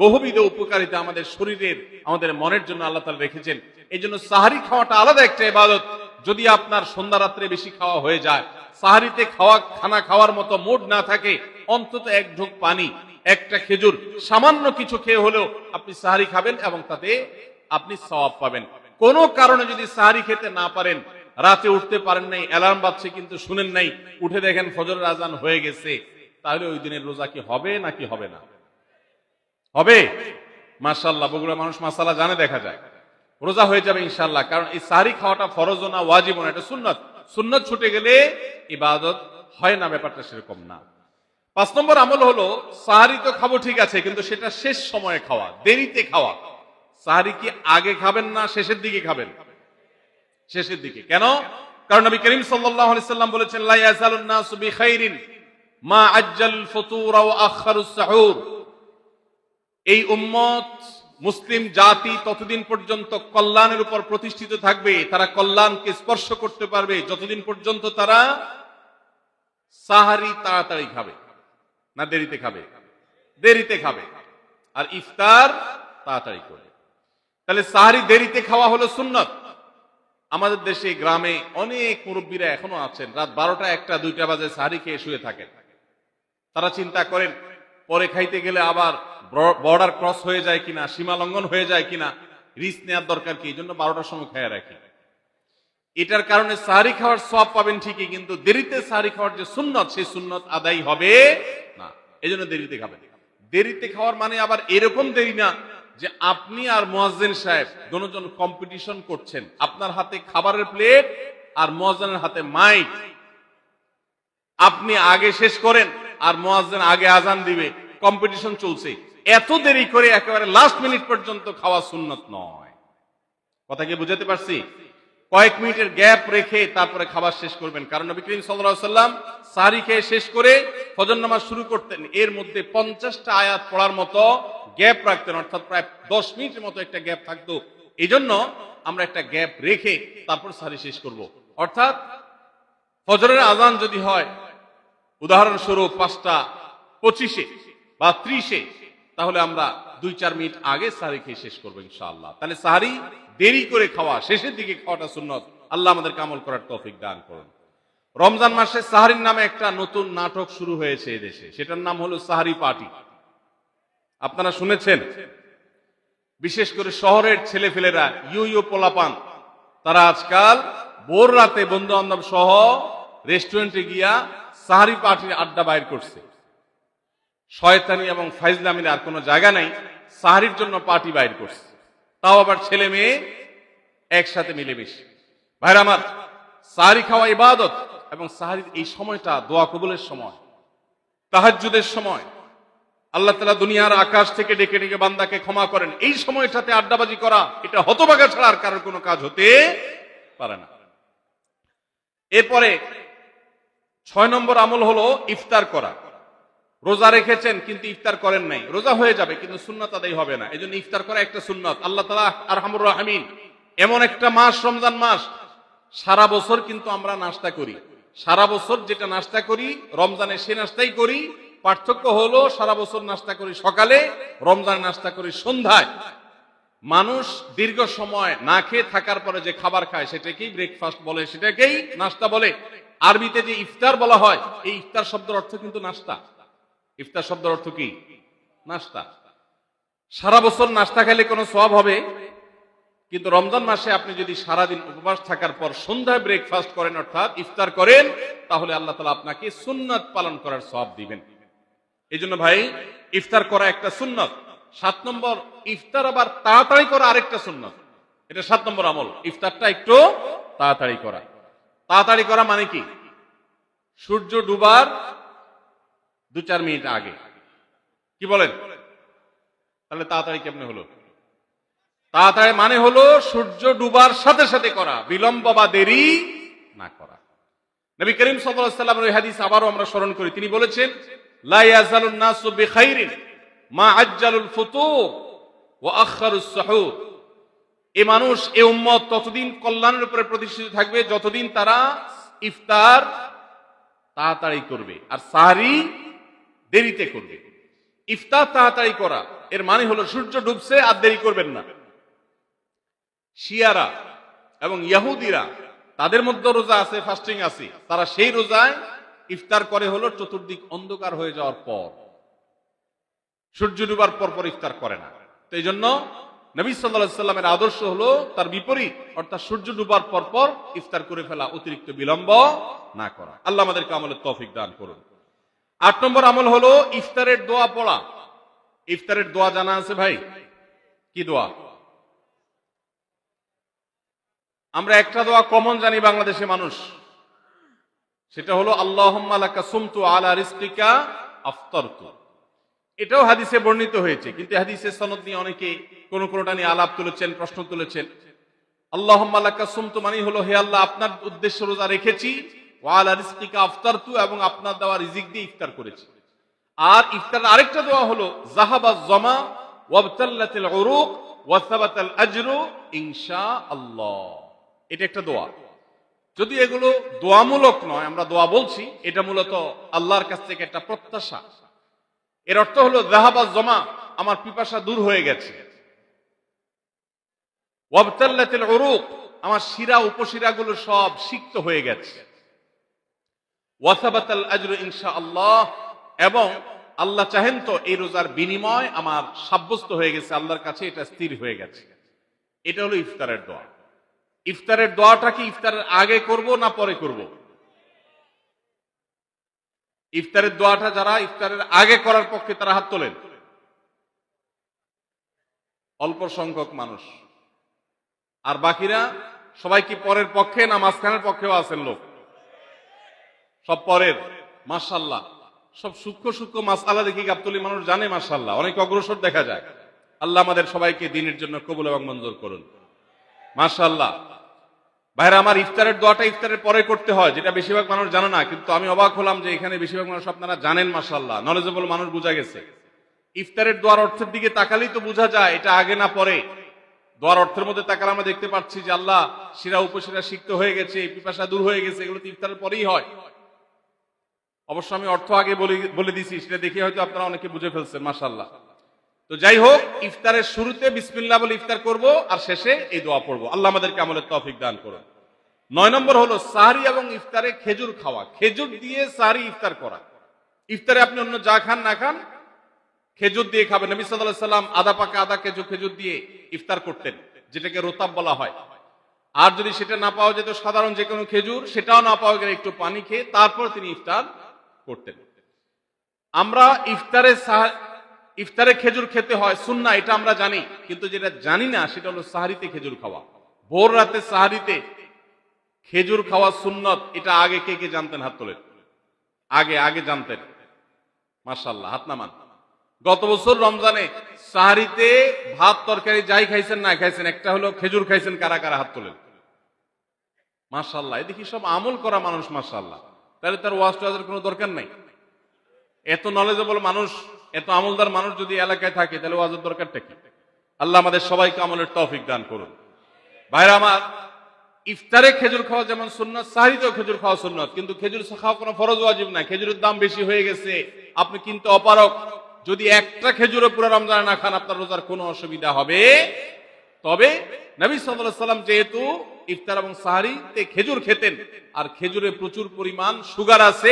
বহুবিধ উপকারিতা আমাদের শরীরের, আমাদের মনের জন্য আল্লাহ তাআলা রেখেছেন। এই জন্য সাহারি খাওয়াটা আলাদা একটা ইবাদত। যদি আপনার সন্ধ্যা রাত্রে বেশি খাওয়া হয়ে যায়, সাহারিতে খানা খাওয়ার মতো মুড না থাকে, অন্তত এক ঢোক পানি, একটা খেজুর, সামান্য কিছু খেয়ে হলেও আপনি সাহারি খাবেন এবং তাতে আপনি সওয়াব পাবেন। কোনো কারণে যদি সাহারি খেতে না পারেন, রাতে উঠতে পারেন নাই, অ্যালার্ম বাজছে কিন্তু শুনেন নাই, উঠে দেখেন ফজরের আজান হয়ে গেছে, তাহলে ওই দিনের রোজা কি হবে নাকি হবে না? হবে। মাশাআল্লাহ, বগুড়া মানুষ মাসালা জানে, দেখা যায় রোজা হয়ে যাবে ইনশাআল্লাহ। কারণ এই সাহারি খাওয়াটা ফরজ না, ওয়াজিব না, এটা সুন্নাত। সুন্নাত ছুটে গেলে ইবাদত হয় না, ব্যাপারটা সেরকম না। 5 নম্বর আমল হলো, সাহারি তো খাবো ঠিক আছে, কিন্তু সেটা শেষ সময়ে খাওয়া, দেরিতে খাওয়া। সাহারি কি আগে খাবেন না শেষের দিকে খাবেন? শেষের দিকে। কেন? কারণ নবী করিম সাল্লাল্লাহু আলাইহি সাল্লাম বলেছেন, লা ইয়াজালুন নাসু বিখাইরিন মা আজ্জাল ফুতুর ওয়া আখারুস সাহুর। এই উম্মত, মুসলিম জাতি ততদিন পর্যন্ত কল্যাণের উপর প্রতিষ্ঠিত থাকবে, তারা কল্যাণকে স্পর্শ করতে পারবে যতদিন পর্যন্ত তারা সাহারি তাড়াতাড়ি খাবে, না দেরিতে খাবে? দেরিতে খাবে। আর ইফতার তাড়াতাড়ি করবে। তাহলে সাহারি দেরিতে খাওয়া হলো সুন্নাত। আমাদের দেশে গ্রামে অনেক মুরব্বীরা এখনো আছেন, রাত 12টা, 1টা, 2টা বাজে সাহারি খেয়ে শুয়ে থাকেন। তারা চিন্তা করেন পরে খাইতে গেলে আবার বর্ডার ক্রস হয়ে যায় কিনা, সীমা লঙ্ঘন হয়ে যায় কিনা, রিস্ক নেওয়ার দরকার কি, এই জন্য 12টার সময় খেয়ে রাখি। এটার কারণে সাহারি খাওয়ার সওয়াব পাবেন ঠিকই, কিন্তু দেরিতে সাহারি খাওয়ার যে সুন্নত, সেই সুন্নত আদায় হবে না। এই জন্য দেরিতে খাবেন। দেরিতে খাওয়ার মানে আবার এরকম দেরি না যে আপনি আর মুয়াজ্জিন সাহেব দুজন কম্পিটিশন করছেন, আপনার হাতে খাবারের প্লেট আর মুয়াজ্জিনের হাতে মাইক, আপনি আগে শেষ করেন আর মুয়াজ্জিন আগে আজান দিবে, কম্পিটিশন চলছে। এত দেরি করে একেবারে লাস্ট মিনিট পর্যন্ত খাওয়া সুন্নত নয়। কথা কি বুঝাতে পারছি? কয়েক মিনিটের গ্যাপ রেখে তারপরে খাবার শেষ করবেন। কারণ নবী করিম সাল্লাল্লাহু আলাইহি সাল্লাম সাহারি খেয়ে শেষ করে ফজর নামাজ শুরু করতেন, এর মধ্যে 50টা আয়াত পড়ার মতো গ্যাপ রাখতেন, অর্থাৎ প্রায় 10 মিনিটের মতো একটা গ্যাপ থাকতো। এই জন্য আমরা একটা গ্যাপ রেখে তারপর সাহারি শেষ করব। অর্থাৎ ফজরের আজান যদি হয় উদাহরণস্বরূপ 5টা 25-এ বা 30-এ, তাহলে আমরা 2-4 মিনিট আগে সাহারি খেয়ে শেষ করবো ইনশাআল্লাহ। তাহলে সাহারি দেরি করে খাওয়া, শেষের দিকে খাওয়াটা সুন্নত। আল্লাহ আমাদেরকে আমল করার তৌফিক দান করুন। রমজান মাসে সাহারির নামে একটা নতুন নাটক শুরু হয়েছে এদেশে, সেটার নাম হলো সাহারি পার্টি। আপনারা শুনেছেন? বিশেষ করে শহরের ছেলেফেলেরা, ইউ পোলাপান, তারা আজকাল ভোর রাতে বন্ধু বান্ধব সহ রেস্টুরেন্টে গিয়া সাহারি পার্টির আড্ডা বাইর করছে। শয়তানি এবং ফাইজলামির আর কোনো জায়গা নাই, সাহারির জন্য পার্টি বাইর করছে, তাও আবার ছেলে মেয়ে একসাথে মিলেমিশে। ভাইরা আমার, সাহারি খাওয়া ইবাদত, এবং সাহারির এই সময়টা দোয়া কবুলের সময়, তাহাজ্জুদের সময়। আল্লাহ তাআলা দুনিয়ার আকাশ থেকে ডেকে ডেকে বান্দাকে ক্ষমা করেন। এই সময়টাতে আড্ডাবাজি করা এটা হতভাগা ছাড়া আর কারোর কোনো কাজ হতে পারে না। এরপরে 6 নম্বর আমল হলো ইফতার করা। রোজা রেখেছেন কিন্তু ইফতার করেন নাই, রোজা হয়ে যাবে কিন্তু সুন্নাত আদায় হবে না, এজন্য ইফতার করা একটা সুন্নাত। আল্লাহ তাআলা আরহামুর রাহিমিন, এমন একটা মাস রমজান মাস, সারা বছর কিন্তু আমরা নাস্তা করি, সারা বছর যেটা নাস্তা করি রমজানে সে নাস্তাই করি। পার্থক্য হলো সারা বছর নাস্তা করি সকালে, রমজানে নাস্তা করি সন্ধ্যায়। মানুষ দীর্ঘ সময় না খেয়ে থাকার পরে যে খাবার খায় সেটাকেই ব্রেকফাস্ট বলে, সেটাকেই নাস্তা বলে। আরবিতে যে ইফতার বলা হয়, এই ইফতার শব্দের অর্থ কিন্তু নাস্তা। ইফতার শব্দের অর্থ কি? নাস্তা। সারা বছর নাস্তা খেলে কোনো সওয়াব হবে, কিন্তু রমজান মাসে আপনি যদি সারাদিন উপবাস থাকার পর সন্ধ্যায় ব্রেকফাস্ট করেন অর্থাৎ ইফতার করেন, তাহলে আল্লাহ তাআলা আপনাকে সুন্নাত পালন করার সওয়াব দিবেন। এই জন্য ভাই ইফতার করা একটা সুন্নাত। 7 নম্বর, ইফতার আবার তাড়াতাড়ি করা আরেকটা সুন্নাত। এটা 7 নম্বর আমল, ইফতারটা একটু তাড়াতাড়ি করা। তাড়াতাড়ি করা মানে কি? সূর্য ডুবার 2-4 মিনিট আগে। কি বলেন? তাহলে তাড়াতাড়ি কেমনে হলো? তাড়াতাড়ি মানে হলো সূর্য ডুবার সাথে সাথে করা, বিলম্ব বা দেরি না করা। নবী করিম সাল্লাল্লাহু আলাইহি ওয়াসাল্লামের ওই হাদিস আবারও আমরা স্মরণ করি। তিনি বলেছেন, লা ইয়াজালুন নাসু বিখাইরিন মা আজ্জালুল ফুতুর ওয়া আখারুস সুহুর। এই মানুষ, এই উম্মত ততদিন কল্যাণের উপরে প্রতিষ্ঠিত থাকবে যতদিন তারা ইফতার তাড়াতাড়ি করবে আর সাহরি দেরিতে করবে। ইফতার তাড়াতাড়ি করা এর মানে হলো সূর্য ডুবছে আর দেরি করবেন না। শিয়ারা এবং ইহুদিরা, তাদের মধ্যে রোজা আছে, ফাস্টিং আছে, তারা সেই রোজায় ইফতার করে হলো চতুর্দিক অন্ধকার হয়ে যাওয়ার পর, সূর্য ডুবার পর পর ইফতার করে না। তো এই জন্য নবী সাল্লাল্লাহু আলাইহি সাল্লামের আদর্শ হলো তার বিপরীত, অর্থাৎ সূর্য ডুবার পর পর ইফতার করে ফেলা, অতিরিক্ত বিলম্ব না করা। আল্লাহ আমাদেরকে আমলের তৌফিক দান করুন। 8 নম্বর আমল হলো ইফতারের দোয়া পড়া। ইফতারের দোয়া জানা আছে ভাই? কি দোয়া? আমরা একটা দোয়া কমন জানি বাংলাদেশে মানুষ, সেটা হলো আল্লাহুম্মা লাকা সুমতু আলা রিজকিকা আফতারতু। এটাও হাদিসে বর্ণিত হয়েছে, কিন্তু হাদিসের সনদ নিয়ে অনেকে কোনটা নিয়ে আলাপ তুলেছেন, প্রশ্ন তুলেছেন। আল্লাহুম্মা লাকা সুমতু মানে হলো, হে আল্লাহ, আপনার উদ্দেশ্যে রোজা রেখেছি, ওয়া আলা রিজকিকা আফতারতু, এবং আপনার দেওয়া রিজিক দিয়ে ইফতার করেছি। আর ইফতারের আরেকটা দোয়া হলো যাহাবাজ জামা ওয়াবতাল্লাতিল উরুক ওয়া সাবাতাল আজরু ইনশাআল্লাহ। এটা একটা দোয়া। যদি এগুলো দোয়ামূলক নয়, আমরা দোয়া বলছি, এটা মূলত আল্লাহর কাছ থেকে একটা প্রত্যাশা। এর অর্থ হলো যাহাবাজ জামা, আমার পিপাসা দূর হয়ে গেছে, ওয়াবতাল্লাতিল উরুক, আমার শিরা উপশিরাগুলো সব সিক্ত হয়ে গেছে, ওয়া সাবাতাল আজরু ইনশাআল্লাহ, এবং আল্লাহ চাহেন তো এই রোজার বিনিময় আমার সাব্যস্ত হয়ে গেছে আল্লাহর কাছে, এটা স্থির হয়ে গেছে। এটা হলো ইফতারের দোয়া। ইফতারের দোয়াটা কি ইফতারের আগে করব না পরে করব? ইফতারের দোয়াটা যারা ইফতারের আগে করার পক্ষে তারা হাত তোলেন। অল্প সংখ্যক মানুষ, আর বাকিরা সবাই কি পরের পক্ষে না মাঝখানের পক্ষেও আছেন লোক? সব পরের। মাশাআল্লাহ, সব সূক্ষ্ম সূক্ষ্ম মাসআলা দেখি গাবতলী মানুষ জানে, মাশাআল্লাহ, অনেক অগ্রসর দেখা যায়। আল্লাহ আমাদের সবাইকে দ্বীনের জন্য কবুল এবং মঞ্জুর করুন। মাশাআল্লাহ। ভাইরা আমার, ইফতারের দোয়াটা ইফতারের পরে করতে হয়, যেটা বেশিরভাগ মানুষ জানে না, কিন্তু আমি অবাক হলাম যে এখানে বেশিরভাগ মানুষ আপনারা জানেন। মাশাআল্লাহ, নলেজেবল মানুষ, বোঝা গেছে। ইফতারের দোয়ার অর্থের দিকে তাকালেই তো বোঝা যায় এটা আগে না পরে। দোয়ার অর্থের মধ্যে তাকালে আমরা দেখতে পাচ্ছি যে আল্লাহ শিরা উপশিরা সিক্ত হয়ে গেছে, পিপাসা দূর হয়ে গেছে, এগুলো তো ইফতারের পরেই হয়। অবশ্য আমি অর্থ আগে বলে দিছি, সেটা দেখে হয়তো আপনারা অনেকে বুঝে ফেলছেন। মাশাআল্লাহ। তো যাই হোক, ইফতারের শুরুতে বিসমিল্লাহ বলে ইফতার করব, আর শেষে এই দোয়া পড়বো। আল্লাহ আমাদেরকে আমলের তৌফিক দান করুন। 9 নম্বর হলো সাহরি এবং ইফতারে খেজুর খাওয়া। খেজুর দিয়ে সাহরি ইফতার করা। ইফতারে আপনি অন্য যা খান না খান, খেজুর দিয়ে খাবেন। নবী সাল্লাল্লাহু আলাইহি সাল্লাম আধা পাকা আধা খেজুর দিয়ে ইফতার করতেন, যেটাকে রোতাব বলা হয়। আর যদি সেটা না পাওয়া যেত, সাধারণ যে কোনো খেজুর, সেটাও না পাওয়া গেলে একটু পানি খেয়ে তারপর তিনি ইফতার করতেন। আমরা ইফতারে খেজুর খেতে হয় সুন্নাহ, এটা আমরা জানি, কিন্তু যেটা জানি না সেটা হলো সাহরিতে খেজুর খাওয়া। ভোর রাতে সাহরিতে খেজুর খাওয়া সুন্নত, এটা আগে কে কে জানতেন? হাত তোলেন। আগে জানতেন? মাশাআল্লাহ, হাত নামান। গত বছর রমজানে সাহারিতে ভাত তরকারি যাই খাইছেন না খাইছেন, একটা হলো খেজুর খাইছেন, কারা কারা হাত তোলেন? মাশাআল্লাহ, এদিকে সব আমল করা মানুষ, মাশাআল্লাহ। তাহলে তার ওয়াজ টোয়াজের কোনো দরকার নাই। এত নলেজেবল মানুষ, এত আমলদার মানুষ যদি এলাকায় থাকে, তাহলে ওয়াজের দরকারটা কি? আল্লাহ আমাদের সবাইকে আমলের তৌফিক দান করুন। ভাইরা আমার, ইফতারে খেজুর খাওয়া যেমন সুন্নাত, সাহরিতেও খেজুর খাওয়া সুন্নাত, কিন্তু খেজুর খাওয়া কোনো ফরজ ওয়াজিব না। খেজুরের দাম বেশি হয়ে গেছে, আপনি কিন্তু অপারক। যদি একটা খেজুরও পুরো রমজানে না খান, আপনার রোজার কোনো অসুবিধা হবে। তবে নবী সাল্লাল্লাহু আলাইহি ওয়াসাল্লাম যেহেতু ইফতার এবং সাহরিতে খেজুর খেতেন, আর খেজুরে প্রচুর পরিমাণ সুগার আছে,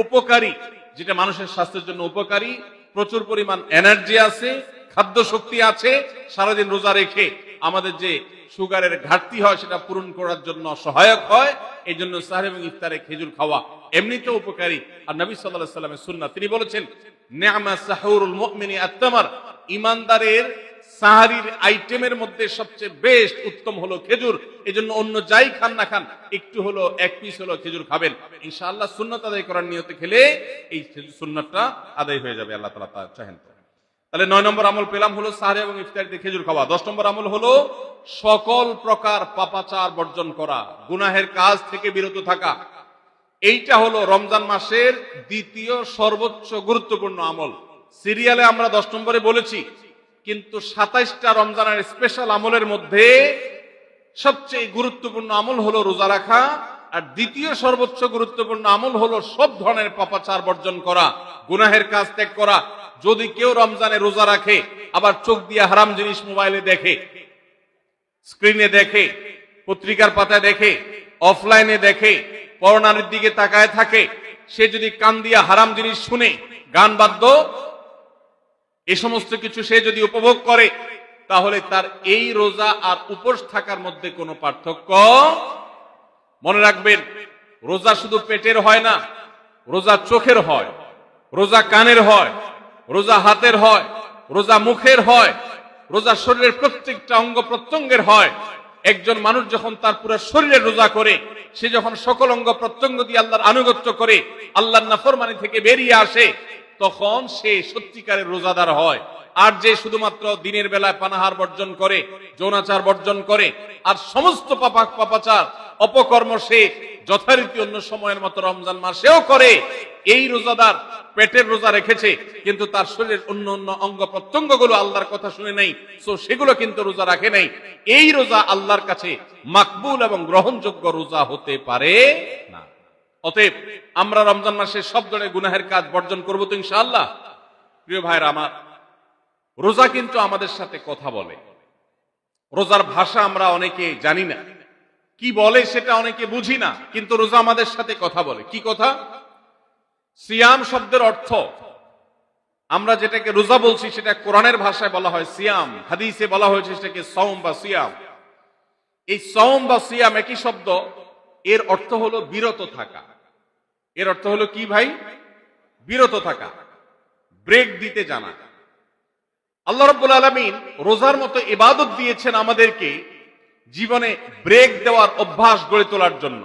উপকারী, যেটা মানুষের স্বাস্থ্যের জন্য উপকারী, প্রচুর পরিমাণ এনার্জি আছে, খাদ্য শক্তি আছে, সারাদিন রোজা রেখে আমাদের যে সুগারের ঘাটতি হয় সেটা পূরণ করার জন্য সহায়ক হয়। এই জন্য সাহরি এবং ইফতারে খেজুর খাওয়া এমনিতেও উপকারী। আর নবী সাল্লাল্লাহু আলাইহি ওয়াসাল্লামের সুন্নাত, তিনি বলেছেন, নি'মা সাহুরুল মুমিনি আত-তামার, ঈমানদারের সাহারির আইটেমের মধ্যে সবচেয়ে বেস্ট উত্তম হলো খেজুর। এজন্য অন্য যাই খান না খান, একটু হলো, এক পিস হলো খেজুর খাবেন, ইনশাআল্লাহ সুন্নাত আদায় করার নিয়তে খেলে এই সুন্নাতটা আদায় হয়ে যাবে, আল্লাহ তাআলা তা চাহেন। তাহলে 9 নম্বর আমল পেলাম হলো সাহরি এবং ইফতারিতে খেজুর খাওয়া। 10 নম্বর আমল হলো সকল প্রকার পাপাচার বর্জন করা, গুনাহের কাজ থেকে বিরত থাকা। এইটা হলো রমজান মাসের দ্বিতীয় সর্বোচ্চ গুরুত্বপূর্ণ আমল। সিরিয়ালে আমরা 10 নম্বরে বলেছি, কিন্তু 27টা রমজানের স্পেশাল আমলের মধ্যে সবচেয়ে গুরুত্বপূর্ণ আমল হলো রোজা রাখা, আর দ্বিতীয় সর্বোচ্চ গুরুত্বপূর্ণ আমল হলো সব ধরনের পাপাচার বর্জন করা, গুনাহের কাজ ত্যাগ করা। যদি কেউ রমজানে রোজা রাখে, আবার চোখ দিয়ে হারাম জিনিস মোবাইলে দেখে, স্ক্রিনে দেখে, পত্রিকার পাতায় দেখে, অফলাইনে দেখে, পরনারীর দিকে তাকায় থাকে, সে যদি কান দিয়ে হারাম জিনিস শুনে, গান বাদ্য, এই সমস্ত কিছু সে যদি উপভোগ করে, তাহলে তার এই রোজা আর উপোস থাকার মধ্যে কোনো পার্থক্য। মনে রাখবেন, রোজা শুধু পেটের হয় না, রোজা চোখের হয়, রোজা কানের হয়, রোজা হাতের হয়, রোজা মুখের হয়, রোজা শরীরের প্রত্যেকটা অঙ্গ প্রত্যঙ্গের হয়। একজন মানুষ যখন তার পুরো শরীরে রোজা করে, সে যখন সকল অঙ্গ প্রত্যঙ্গ দিয়ে আল্লাহর আনুগত্য করে, আল্লাহর নাফরমানি থেকে বেরিয়ে আসে, তখন সে সত্যিকারের রোজাদার হয়। আর যে শুধুমাত্র দিনের বেলায় পানাহার বর্জন করে, যৌনাচার বর্জন করে, আর সমস্ত পাপাচার অপকর্ম সে যথারীতি অন্য সময়ের মতো রমজান মাসেও করে, এই রোজাদার পেটের রোজা রেখেছে, কিন্তু তার শরীরের অন্য অন্য অঙ্গ প্রত্যঙ্গ গুলো আল্লাহর কথা শুনে নাই, সো সেগুলো কিন্তু রোজা রাখে নাই। এই রোজা আল্লাহর কাছে মাকবুল এবং গ্রহণযোগ্য রোজা হতে পারে না। অতএব আমরা রমজান মাসে সব ধরনের গুনাহের কাজ বর্জন করবো তো ইনশাআল্লাহ। প্রিয় ভাইরা আমার, রোজা কিন্তু আমাদের সাথে কথা বলে। রোজার ভাষা আমরা অনেকে জানি না, কি বলে সেটা অনেকে বুঝি না, কিন্তু রোজা আমাদের সাথে কথা বলে। কি কথা? সিয়াম শব্দের অর্থ, আমরা যেটাকে রোজা বলছি সেটা কোরআনের ভাষায় বলা হয় সিয়াম, হাদিসে বলা হয়েছে সেটাকে সওম বা সিয়াম। এই সওম বা সিয়াম একই শব্দ, এর অর্থ হলো বিরত থাকা। এর অর্থ হলো কি ভাই? বিরত থাকা, ব্রেক দিতে জানা। আল্লাহ রাব্বুল আলামিন রোজার মতো ইবাদত দিয়েছেন আমাদেরকে জীবনে ব্রেক দেওয়ার অভ্যাস গড়ে তোলার জন্য।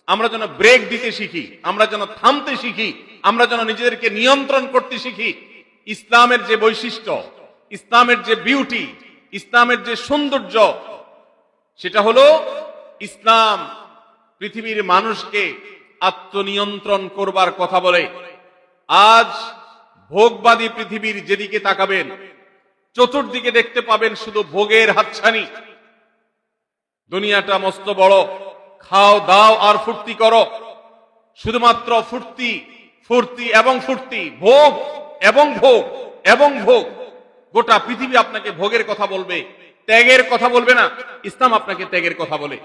আমরা যেন ব্রেক দিতে শিখি, আমরা যেন থামতে শিখি, আমরা যেন নিজেদেরকে নিয়ন্ত্রণ করতে শিখি। ইসলামের যে বৈশিষ্ট্য, ইসলামের যে বিউটি, ইসলামের যে সৌন্দর্য, সেটা হলো ইসলাম পৃথিবীর মানুষকে আত্মনিয়ন্ত্রণ করবার কথা বলে। আজ ভোগবাদী পৃথিবীর যেদিকে তাকাবেন, চতুর্দিকে দেখতে পাবেন শুধু ভোগের হাতছানি। দুনিয়াটা মস্ত বড়, খাও দাও আর ফুর্তি করো, শুধুমাত্র ফুর্তি ফুর্তি এবং ফুর্তি, ভোগ এবং ভোগ এবং ভোগ। গোটা পৃথিবী আপনাকে ভোগের কথা বলবে, ত্যাগের কথা বলবে না। ইসলাম আপনাকে ত্যাগের কথা বলে।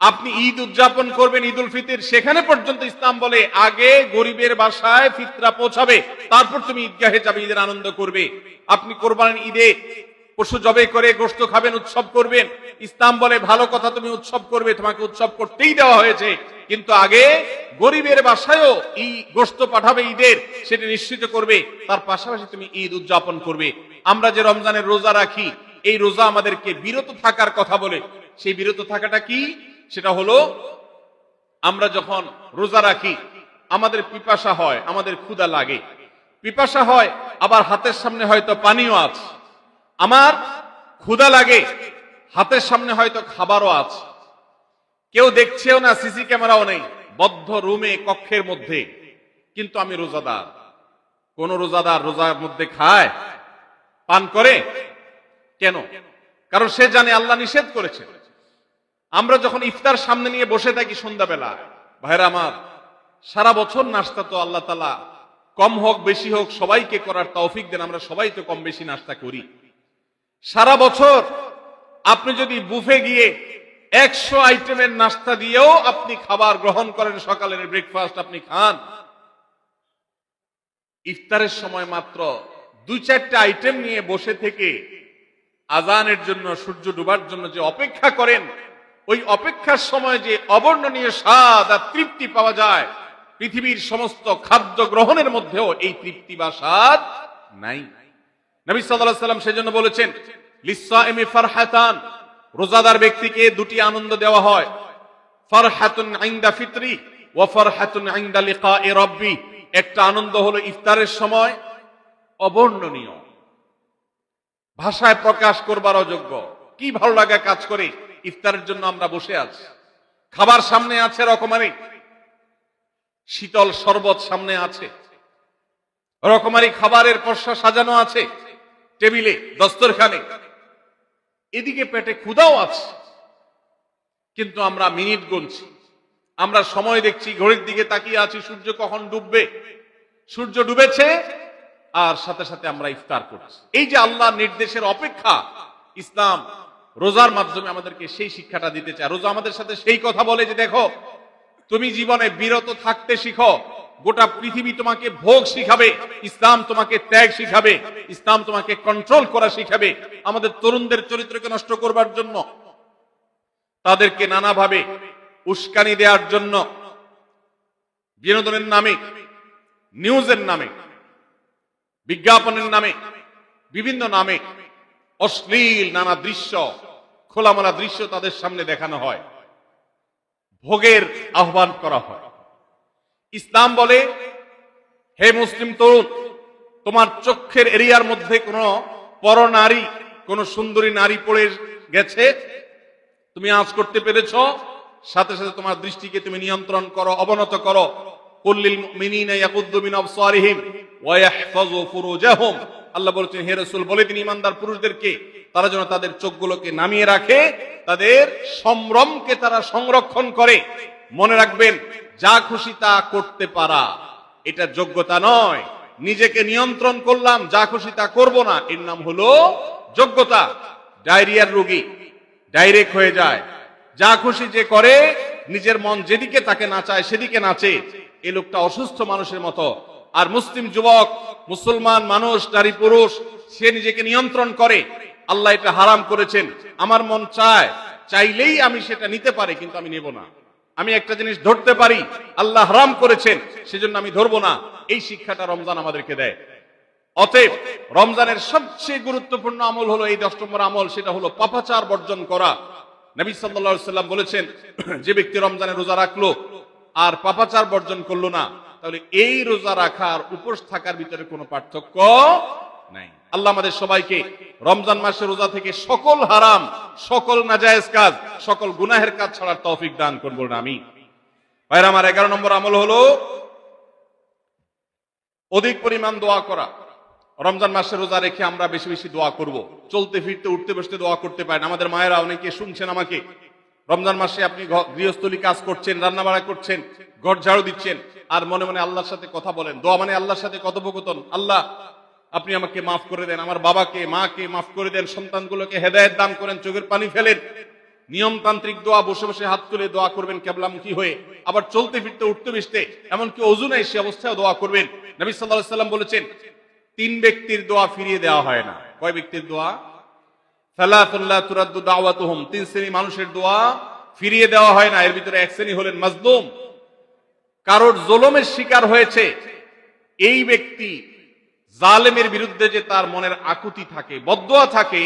আপনি ঈদ উদযাপন করবেন, ঈদ উল ফিতর, সেখানে পর্যন্ত ইসলাম বলে আগে গরিবের বাসায় ফিতরা পৌঁছাবে, তারপর তুমি ঈদগাহে যাবে, ঈদের আনন্দ করবে। আপনি কোরবানির ঈদে পশু জবাই করে গোশত খাবেন, উৎসব করবেন। ইসলাম বলে ভালো কথা, তুমি উৎসব করবে, তোমাকে উৎসব করতেই দেওয়া হয়েছে, কিন্তু আগে গরিবের বাসায়ও এই গোশত পাঠাবে ঈদের, সেটা নিশ্চিত করবে, তার পাশাপাশি তুমি ঈদ উদযাপন করবে। আমরা যে রমজানের রোজা রাখি, এই রোজা আমাদেরকে বিরত থাকার কথা বলে। সেই বিরত থাকাটা কি? সেটা হলো আমরা যখন রোজা রাখি, আমাদের পিপাসা হয়, আমাদের ক্ষুধা লাগে, পিপাসা হয়, আবার হাতের সামনে হয়তো পানিও আছে, আমার ক্ষুধা লাগে, হাতের সামনে হয়তো খাবারও আছে, কেউ দেখছেও না, সিসি ক্যামেরাও নেই, বদ্ধ রুমে কক্ষের মধ্যে, কিন্তু আমি রোজাদার। কোন রোজাদার রোজার মধ্যে খায়, পান করে? কেন? কারণ সে জানে আল্লাহ নিষেধ করেছে। আমরা যখন ইফতার সামনে নিয়ে বসে থাকি সন্ধ্যাবেলা, ভাইরা আমার, সারা বছর নাস্তা তো আল্লাহ তাআলা কম হোক বেশি হোক সবাইকে করার তৌফিক দেন, আমরা সবাই তো কম বেশি নাস্তা করি। সারা বছর আপনি যদি বুফে গিয়ে 100 আইটেমের নাস্তা দিয়েও আপনি খাবার গ্রহণ করেন, সকালের ব্রেকফাস্ট আপনি খান, ইফতারের সময় মাত্র 2-4টা আইটেম নিয়ে বসে থেকে আজানের জন্য, সূর্য ডুবার জন্য যে অপেক্ষা করেন, ওই অপেক্ষার সময় যে অবর্ণনীয় স্বাদ আর তৃপ্তি পাওয়া যায়, পৃথিবীর সমস্ত খাদ্য গ্রহণের মধ্যেও এই তৃপ্তি বা স্বাদ নাই। নবী সাল্লাল্লাহু আলাইহি ওয়াসাল্লাম সেজন্য বলেছেন, লিসসাইমি ফারহাতান, রোজাদার ব্যক্তিকে দুটি আনন্দ দেওয়া হয়, ফারহাতুন ইনদা ফিতরি ওয়া ফারহাতুন ইনদা লিকাই রাব্বি। একটা আনন্দ হলো ইফতারের সময়, অবর্ণনীয়, ভাষায় প্রকাশ করবার অযোগ্য, কি ভালো লাগা কাজ করে। ইফতারের জন্য আমরা বসে আছি, খাবার সামনে আছে রকমারি, শীতল শরবত সামনে আছে, রকমারি খাবারের পসরা সাজানো আছে টেবিলে, দস্তরখানে, এদিকে পেটে ক্ষুধাও আছে, কিন্তু আমরা মিনিট গুনছি, আমরা সময় দেখছি, ঘড়ির দিকে তাকিয়ে আছি, সূর্য কখন ডুববে। সূর্য ডুবেছে আর সাথে সাথে আমরা ইফতার করছি। এই যে আল্লাহর নির্দেশের অপেক্ষা, ইসলাম রোজার মাধ্যমে আমাদেরকে সেই শিক্ষাটা দিতে চায়। রোজা আমাদের সাথে সেই কথা বলে যে দেখো, তুমি জীবনে বিরত থাকতে শিখো, গোটা পৃথিবী তোমাকে ভোগ শিখাবে, ইসলাম তোমাকে ত্যাগ শিখাবে, ইসলাম তোমাকে কন্ট্রোল করা শিখাবে। আমাদের তরুণদের চরিত্রকে নষ্ট করবার জন্য, তাদেরকে নানাভাবে উস্কানি দেওয়ার জন্য, বিনোদনের নামে, নিউজের নামে, বিজ্ঞাপনের নামে, বিভিন্ন নামে অশ্লীল নানা দৃশ্য, খোলামেলা দৃশ্য তাদের সামনে দেখানো হয়, ভোগের আহ্বান করা হয়। ইসলাম বলে, হে মুসলিম তরুণ, তোমার চোখের এরিয়ার মধ্যে কোন পরনারী, কোন সুন্দরী নারী পড়ে গেছে, তুমি আঁচ করতে পেরেছ, সাথে সাথে তোমার দৃষ্টিকে তুমি নিয়ন্ত্রণ করো, অবনত করো। কুল্লিল মুমিনিনা ইয়াগুদ্দু মিন আবসারিহিম ওয়া ইয়াহফাযু ফুরুজাহুম। আল্লাহ বলেছেন, হে রাসূল বলে দিন ঈমানদার পুরুষদেরকে, তারা যেন তাদের চোখগুলোকে নামিয়ে রাখে, তাদের সম্ভ্রমকে তারা সংরক্ষণ করে। মনে রাখবেন, যা খুশি তা করতে পারা এটা যোগ্যতা নয়। নিজেকে নিয়ন্ত্রণ করলাম, যা খুশি তা করব না, এর নাম হলো যোগ্যতা। ডায়রিয়ার রোগী ডাইরেক্ট হয়ে যায়, যা খুশি যে করে, নিজের মন যেদিকে তাকে নাচায় সেদিকে নাচে, এই লোকটা অসুস্থ মানুষের মতো। আর মুসলিম যুবক, মুসলমান মানুষ, নারী পুরুষ, সে নিজেকে নিয়ন্ত্রণ করে। আল্লাহ এটা হারাম করেছেন, আমার মন চায়, চাইলেই আমি সেটা নিতে পারি, কিন্তু আমি নেব না। আমি একটা জিনিস ধরতে পারি, আল্লাহ হারাম করেছেন, সেজন্য আমি ধরবো না। এই শিক্ষাটা রমজান আমাদেরকে দেয়। অতএব রমজানের সবচেয়ে গুরুত্বপূর্ণ আমল হলো এই 10 নম্বর আমল, সেটা হলো পাপাচার বর্জন করা। নবী সাল্লাল্লাহু আলাইহি সাল্লাম বলেছেন, যে ব্যক্তি রমজানে রোজা রাখলো আর পাপাচার বর্জন করলো না, তাহলে এই রোজা রাখার উপোস থাকার ভিতরে কোনো পার্থক্য নাই। আল্লাহ আমাদের সবাইকে রমজান মাসে রোজা থেকে সকল হারাম, সকল নাজায়েজ কাজ, সকল গুনাহের কাজ ছাড়ার তৌফিক দান করুন, আমিন। ভাইরা আমার, 11 নম্বর আমল হলো অধিক পরিমাণ দোয়া করা। রমজান মাসে রোজা রেখে আমরা বেশি বেশি দোয়া করব। চলতে ফিরতে, উঠতে বসতে দোয়া করতে পারেন। আমাদের মায়েরা অনেকে শুনছেন আমাকে, রমজান মাসে আপনি গৃহস্থলী কাজ করছেন, রান্না বাড়া করছেন, ঘর ঝাড়ু দিচ্ছেন, আর মনে মনে আল্লাহর সাথে কথা বলেন। দোয়া মানে আল্লাহর সাথে কথোপকথন। আল্লাহ, আপনি আমাকে মাফ করে দেন, আমার বাবাকে মাকে মাফ করে দেন, সন্তানগুলোকে হেদায়েত দান করেন, চোখের পানি ফেলেন। নিয়মতান্ত্রিক দোয়া, বসে বসে হাত তুলে দোয়া করবেন কিবলামুখী হয়ে। আবার চলতে ফিরতে, উঠতে বসতে, এমনকি ওযু নাই সে অবস্থায় দোয়া করবেন। নবী সাল্লাল্লাহু আলাইহি সাল্লাম বলেছেন, 3 ব্যক্তির দোয়া ফিরিয়ে দেওয়া হয় না। কয় ব্যক্তির দোয়া? সালাতুন লা তুরাদ্দু দাওয়াতুহুম, 3 শ্রেণী মানুষের দোয়া ফিরিয়ে দেওয়া হয় না। এর ভিতরে এক শ্রেণী হলেন মাজলুম, কারোর জুলুমের শিকার হয়েছে। এই ব্যক্তি জালেমের বিরুদ্ধে যে তার মনের আকুতি থাকে, বদদোয়া থাকে,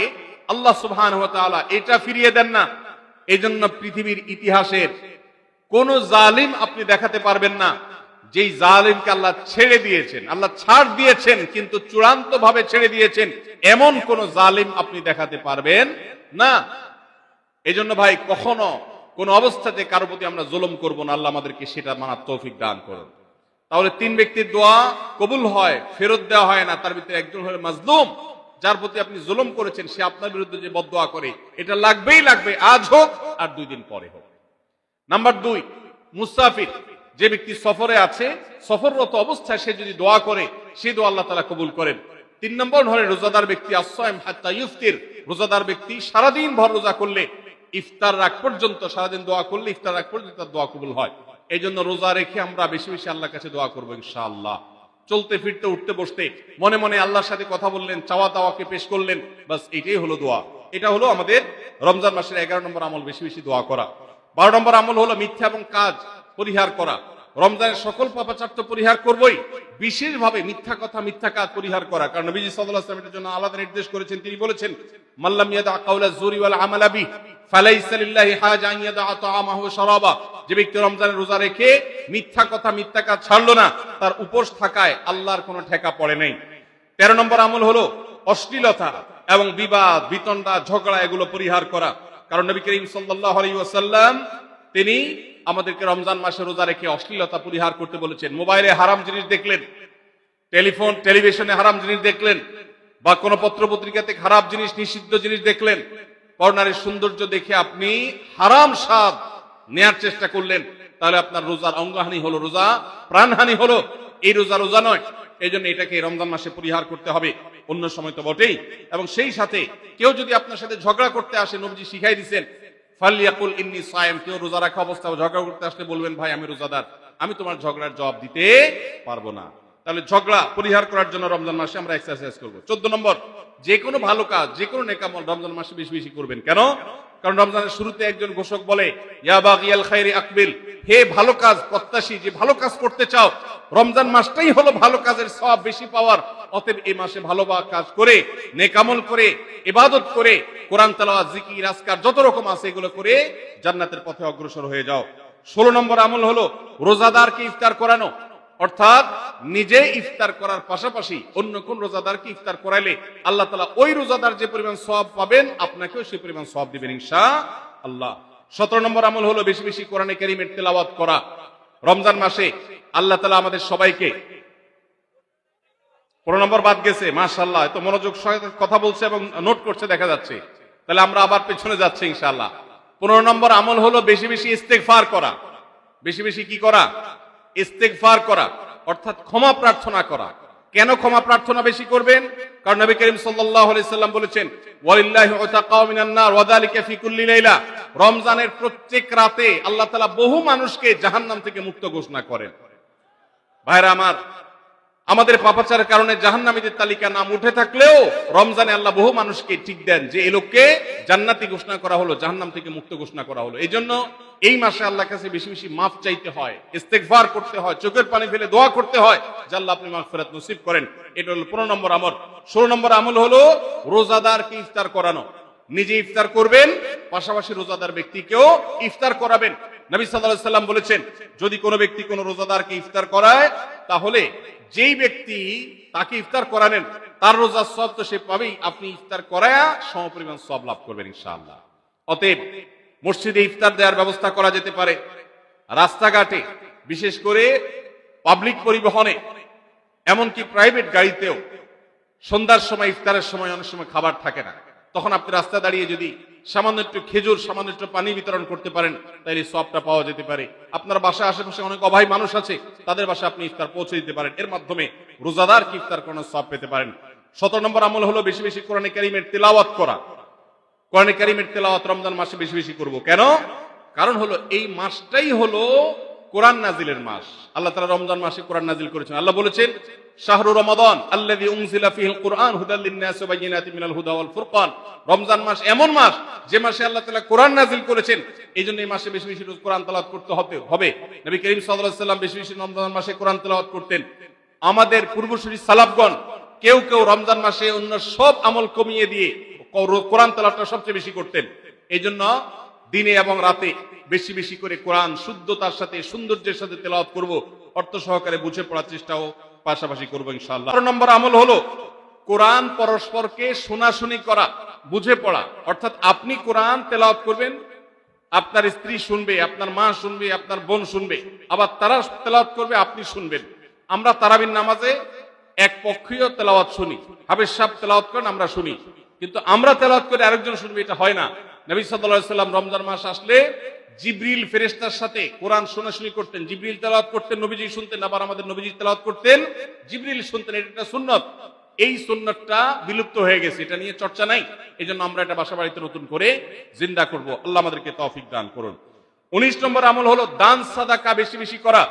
আল্লাহ সুবহানাহু ওয়া তাআলা এটা ফিরিয়ে দেন না। এজন্য পৃথিবীর ইতিহাসের কোন জালিম আপনি দেখাতে পারবেন না যেই জালিমকে আল্লাহ ছেড়ে দিয়েছেন, আল্লাহ ছাড় দিয়েছেন কিন্তু চূড়ান্ত ভাবে ছেড়ে দিয়েছেন, এমন কোন জালিম আপনি দেখাতে পারবেন না। এজন্য ভাই কখনো কোন অবস্থাতে কারো প্রতি আমরা জুলুম করব না, আল্লাহ আমাদেরকে সেটা মানার তৌফিক দান করুন। তাহলে 3 ব্যক্তির দোয়া কবুল হয়, ফেরত দেওয়া হয় না। তার ভিতরে একজন হলো মাজলুম, যার প্রতি আপনি জুলুম করেছেন, সে আপনার বিরুদ্ধে যে বদদোয়া করে, এটা লাগবেই লাগবে, আজ হোক আর 2 দিন পরে হোক। নাম্বার 2, মুসাফির, যে ব্যক্তি সফরে আছে, সফররত অবস্থায় সে যদি দোয়া করে, সে দোয়া আল্লাহ তাআলা কবুল করেন। 3 নম্বর হলো রোজাদার ব্যক্তি, as-সাইম হাত্তা ইফতির, রোজাদার ব্যক্তি সারাদিন ভর রোজা করলে ইফতার রাগ পর্যন্ত, সারাদিন দোয়া করলে ইফতার রাগ পর্যন্ত তার দোয়া কবুল হয়। এই জন্য রোজা রেখে আমরা বেশি বেশি আল্লাহর কাছে দোয়া করবো ইনশাআল্লাহ। চলতে ফিরতে উঠতে বসতে মনে মনে আল্লাহর সাথে কথা বললেন, চাওয়া দাওয়াকে পেশ করলেন, বাস এটাই হলো দোয়া। এটা হলো আমাদের রমজান মাসের 11 নম্বর আমল, বেশি বেশি দোয়া করা। 12 নম্বর আমল হলো মিথ্যা এবং কাজ পরিহার করা। রমজানের সকল পাপাচার তো পরিহার করবই, বিশেষভাবে মিথ্যা কথা, মিথ্যা কাজ পরিহার করা। কারণ নবীজি সাল্লাল্লাহু আলাইহি ওয়াসাল্লাম এর জন্য আলাদা নির্দেশ করেছেন। তিনি বলেছেন, মাল্লাম ইয়াদা কাওলা যুরি ওয়াল আমালা বিহি ফালাইসা লিল্লাহি হাজা আন ইয়াদা তাআমাহু ওয়া শারাবা। যে ব্যক্তি রমজানের রোজা রেখে মিথ্যা কথা, মিথ্যা কাজ ছাড়লো না, তার উপোস থাকায় আল্লাহর কোনো ঠেকা পড়ে নাই। 13 নম্বর আমল হলো অশ্লীলতা এবং বিবাদ, বিতণ্ডা, ঝগড়া, এগুলো পরিহার করা। কারণ নবী করিম সাল্লাল্লাহু আলাইহি ওয়াসাল্লাম তিনি আমাদেরকে রমজান মাসে রোজা রেখে অশ্লীলতা পরিহার করতে বলেছেন। মোবাইলে হারাম জিনিস দেখলেন, টেলিভিশনে হারাম জিনিস দেখলেন, বা কোন পত্র পত্রিকাতে খারাপ জিনিস, নিষিদ্ধ জিনিস দেখলেন, কর্নারের সৌন্দর্য দেখে আপনি হারাম স্বাদ নেয়ার চেষ্টা করলেন, তাহলে আপনার রোজার অঙ্গহানি হলো, রোজা প্রাণহানি হলো। এই রোজা নয়। এই জন্য এটাকে রমজান মাসে পরিহার করতে হবে, অন্য সময় তো বটেই। এবং সেই সাথে কেউ যদি আপনার সাথে ঝগড়া করতে আসে, নবীজি শিখাই দিয়েছেন, ফালিয়াকুল ইন্নী সায়েম, কেউ রোজা রাখা অবস্থায় ঝগড়া করতে আসলে বলবেন, ভাই আমি রোজাদার, আমি তোমার ঝগড়ার জবাব দিতে পারবো না। তাহলে ঝগড়া পরিহার করার জন্য রমজান মাসে আমরা এক্সারসাইজ করব। 14 নম্বর, যে কোনো ভালো কাজ, যে কোনো নেকামল রমজান মাসে বেশি বেশি করবেন। কেন? কারণ রমজানের শুরুতে একজন ঘোষক বলে, ইয়া বাগিয়াল খায়রি আকবিল, হে ভালো কাজ প্রত্যাশী, যে ভালো কাজ করতে চাও, রমজান মাসটাই হলো ভালো কাজের সওয়াব বেশি পাওয়ার। অতএব এই মাসে ভালো কাজ করে, নেকামল করে, ইবাদত করে, কোরআন তেলাওয়াত, জিকির, আজকার যত রকম আছে এগুলো করে জান্নাতের পথে অগ্রসর হয়ে যাও। 16 নম্বর আমল হলো রোজাদারকে ইফতার করানো, অর্থাৎ নিজে ইফতার করার পাশাপাশি অন্য কোন রোজাদারকে ইফতার করাইলে আল্লাহ তাআলা ওই রোজাদার যে পরিমাণ সওয়াব পাবেন, আপনাকেও সেই পরিমাণ সওয়াব দিবেন ইনশাআল্লাহ। 17 নম্বর আমল হলো বেশি বেশি কোরআনে কারীমের তেলাওয়াত করা। রমজান মাসে আল্লাহ তাআলা আমাদের সবাইকে, 15 নম্বর বাদ গেছে, মাশাআল্লাহ, এত মনোযোগ সহকারে কথা বলছে এবং নোট করছে দেখা যাচ্ছে। তাহলে আমরা আবার পেছনে যাচ্ছি ইনশাআল্লাহ। 15 নম্বর আমল হলো বেশি বেশি ইস্তেগফার করা। বেশি বেশি কি করা? ইস্তেগফার করা, অর্থাৎ ক্ষমা প্রার্থনা করা। কেন ক্ষমা প্রার্থনা বেশি করবেন? কারণ নবী করিম সাল্লাল্লাহু আলাইহি সাল্লাম বলেছেন, ওয়ালিল্লাহি উতাকাউ মিনান নার ওয়া যালিকা ফি কুল্লি লাইলা। রমজানের প্রত্যেক রাতে আল্লাহ তাআলা বহু মানুষকে জাহান্নাম থেকে মুক্ত ঘোষণা করেন। ভাইরা আমার, আমাদের পাপাচারের কারণে জাহান্নামীদের তালিকা নাম উঠে থাকলেও রমজানে আল্লাহ বহু মানুষকে ঠিক দেন যে এই লোককে জান্নাতি ঘোষণা করা হলো, জাহান্নাম থেকে মুক্ত ঘোষণা করা হলো। এই জন্য এই মাসে আল্লাহর কাছে বেশি বেশি মাফ চাইতে হয়, ইস্তেগফার করতে হয়, চোখের পানি ফেলে দোয়া করতে হয় যে আল্লাহ আপনি মাগফিরাত নসিব করেন। এটা হলো 15 নম্বর আমল। 16 নম্বর আমল হলো রোজাদারকে ইফতার করানো। নিজে ইফতার করবেন, পাশাপাশি রোজাদার ব্যক্তিকেও ইফতার করাবেন। নবী সাল্লাল্লাহু আলাইহি সাল্লাম বলেছেন, যদি কোনো ব্যক্তি কোনো রোজাদারকে ইফতার করায়, তাহলে যেই ব্যক্তি তাকে ইফতার করালেন তার রোজার সওয়াব তো সে পাবেই, আপনি ইফতার করায়া সমপরিমাণ সওয়াব লাভ করবেন ইনশাআল্লাহ। অতএব মসজিদে ইফতার দেওয়ার ব্যবস্থা করা যেতে পারে, রাস্তাঘাটে, বিশেষ করে পাবলিক পরিবহনে, এমনকি প্রাইভেট গাড়িতেও সন্ধ্যার সময়, ইফতারের সময় অনেক সময় খাবার থাকে না, তখন আপনি রাস্তা দাঁড়িয়ে যদি সামান্য একটু খেজুর, সামান্য একটু পানি বিতরণ করতে পারেন, তাহলে সওয়াবটা পাওয়া যেতে পারে। আপনার বাসায় আশেপাশে অনেক অভাবী মানুষ আছে, তাদের বাসায় আপনি ইফতার পৌঁছে দিতে পারেন। এর মাধ্যমে রোজাদারকে ইফতার করানোর সওয়াব পেতে পারেন। 17 নম্বর আমল হলো বেশি বেশি কোরআনে কারীমের তেলাওয়াত করা। কোরআনে কারীমের তেলাওয়াত রমজান মাসে বেশি বেশি করব। কেন? কারণ হলো এই মাসটাই হলো কোরআন নাজিলের মাস। আল্লাহ তাআলা রমজান মাসে কোরআন নাজিল করেছেন। আল্লাহ বলেছেন, শাহরু রমাদান আল্লাযী উনজিলা ফীহিল কুরআন হুদাল লিন-নাসি ওয়া বায়িনাতিন মিনাল হুদা ওয়াল ফুরকান। রমজান মাস এমন মাস যে মাসে আল্লাহ তাআলা কোরআন নাজিল করেছেন। এইজন্য এই মাসে বেশি বেশি কোরআন তেলাওয়াত করতে হবে। নবী করিম সাল্লাল্লাহু আলাইহি সাল্লাম বেশি বেশি রমজান মাসে কোরআন তেলাওয়াত করতেন। আমাদের পূর্বসূরি সালাফগণ কেউ কেউ রমজান মাসে অন্য সব আমল কমিয়ে দিয়ে কোরআন তেলাওয়াতটা সবচেয়ে বেশি করতেন। এইজন্য দিনে এবং রাতে বেশি বেশি করে কোরআন শুদ্ধতার সাথে সৌন্দর্যের সাথে তেলাওয়াত করব, অর্থ সহকারে বুঝে পড়ার চেষ্টাও পাশাপাশি করবো ইনশাআল্লাহ। 4 নম্বর আমল হলো কোরআন পরস্পরকে শোনাশুনি করা, বুঝে পড়া। অর্থাৎ আপনি কোরআন তেলাওয়াত করবেন, আপনার স্ত্রী শুনবে, আপনার মা শুনবে, আপনার বোন শুনবে, আবার তারা তেলাওয়াত করবে, আপনি শুনবেন। আমরা তারাবির নামাজে এক পক্ষীয় তেলাওয়াত শুনি, হাফেজ সাহেব তেলাওয়াত করেন, আমরা শুনি, কিন্তু আমরা তেলাওয়াত করে আরেকজন শুনবে, এটা হয় না। নবী সাল্লাল্লাহু আলাইহি সাল্লাম রমজান মাস আসলে জিবরিল ফেরেশতার সাথে কোরআন শোনাশুনি করতেন, জিবরিল তেলাওয়াত করতেন, নবীজি শুনতেন, আবার আমাদের নবীজি তেলাওয়াত করতেন, জিবরিল শুনতেন। এটা একটা সুন্নাত। এই সুন্নাতটা বিলুপ্ত হয়ে গেছে, এটা নিয়ে চর্চা নাই। এজন্য আমরা এটা বাসা বাড়িতে নতুন করে জিন্দা করব। আল্লাহ আমাদেরকে তৌফিক দান করুন। 19 নম্বর আমল হলো দান সাদাকা বেশি বেশি করা।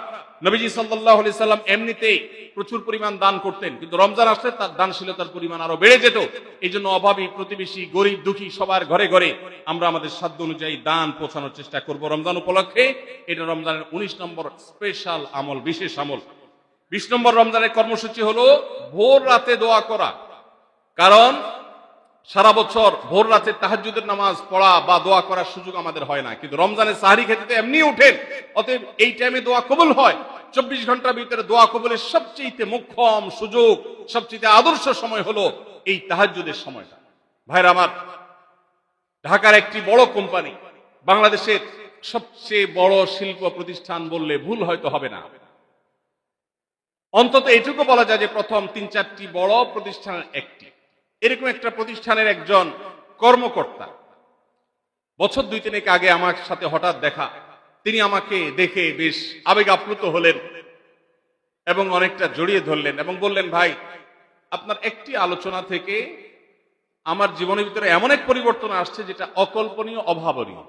নবীজি সাল্লাল্লাহু আলাইহি সাল্লাম এমনিতেই প্রচুর পরিমাণ দান করতেন, কিন্তু রমজান আসলে তার দানশীলতার পরিমাণ আরো বেড়ে যেত। এই জন্য অভাবী, প্রতিবেশী, গরিব দুঃখী সবার ঘরে ঘরে আমরা আমাদের সাধ্য অনুযায়ী দান পৌঁছানোর চেষ্টা করব রমজান উপলক্ষে। এটা রমজানের 19 নম্বর স্পেশাল আমল, বিশেষ আমল। 20 নম্বর রমজানের কর্মসূচি হলো ভোর রাতে দোয়া করা। কারণ সারা বছর ভোর রাতে তাহাজ্জুদের নামাজ পড়া বা দোয়া করার সুযোগ আমাদের হয় না, কিন্তু রমজানে সাহরি খেতে তো এমনি উঠেন, অতএব এই টাইমে দোয়া কবুল হয়। 24 ঘন্টার ভিতরে দোয়া কবুলের সবচেয়ে মোক্ষম সুযোগ, সবচেয়ে আদর্শ সময় হলো এই তাহাজ্জুদের সময়টা। ভাইরা আমার, ঢাকার একটি বড় কোম্পানি, বাংলাদেশের সবচেয়ে বড় শিল্প প্রতিষ্ঠান বললে ভুল হয়তো হবে না, অন্তত এটুকু বলা যায় যে প্রথম 3-4টি বড় প্রতিষ্ঠানের একটি। এরকম একটা প্রতিষ্ঠানের একজন কর্মকর্তা বছর 2-3 আগে আমার সাথে হঠাৎ দেখা। তিনি আমাকে দেখে বেশ আবেগ আপ্লুত হলেন এবং অনেকটা জড়িয়ে ধরলেন এবং বললেন, ভাই, আপনার একটি আলোচনা থেকে আমার জীবনের ভিতরে এমন এক পরিবর্তন আসছে যেটা অকল্পনীয়, অভাবনীয়।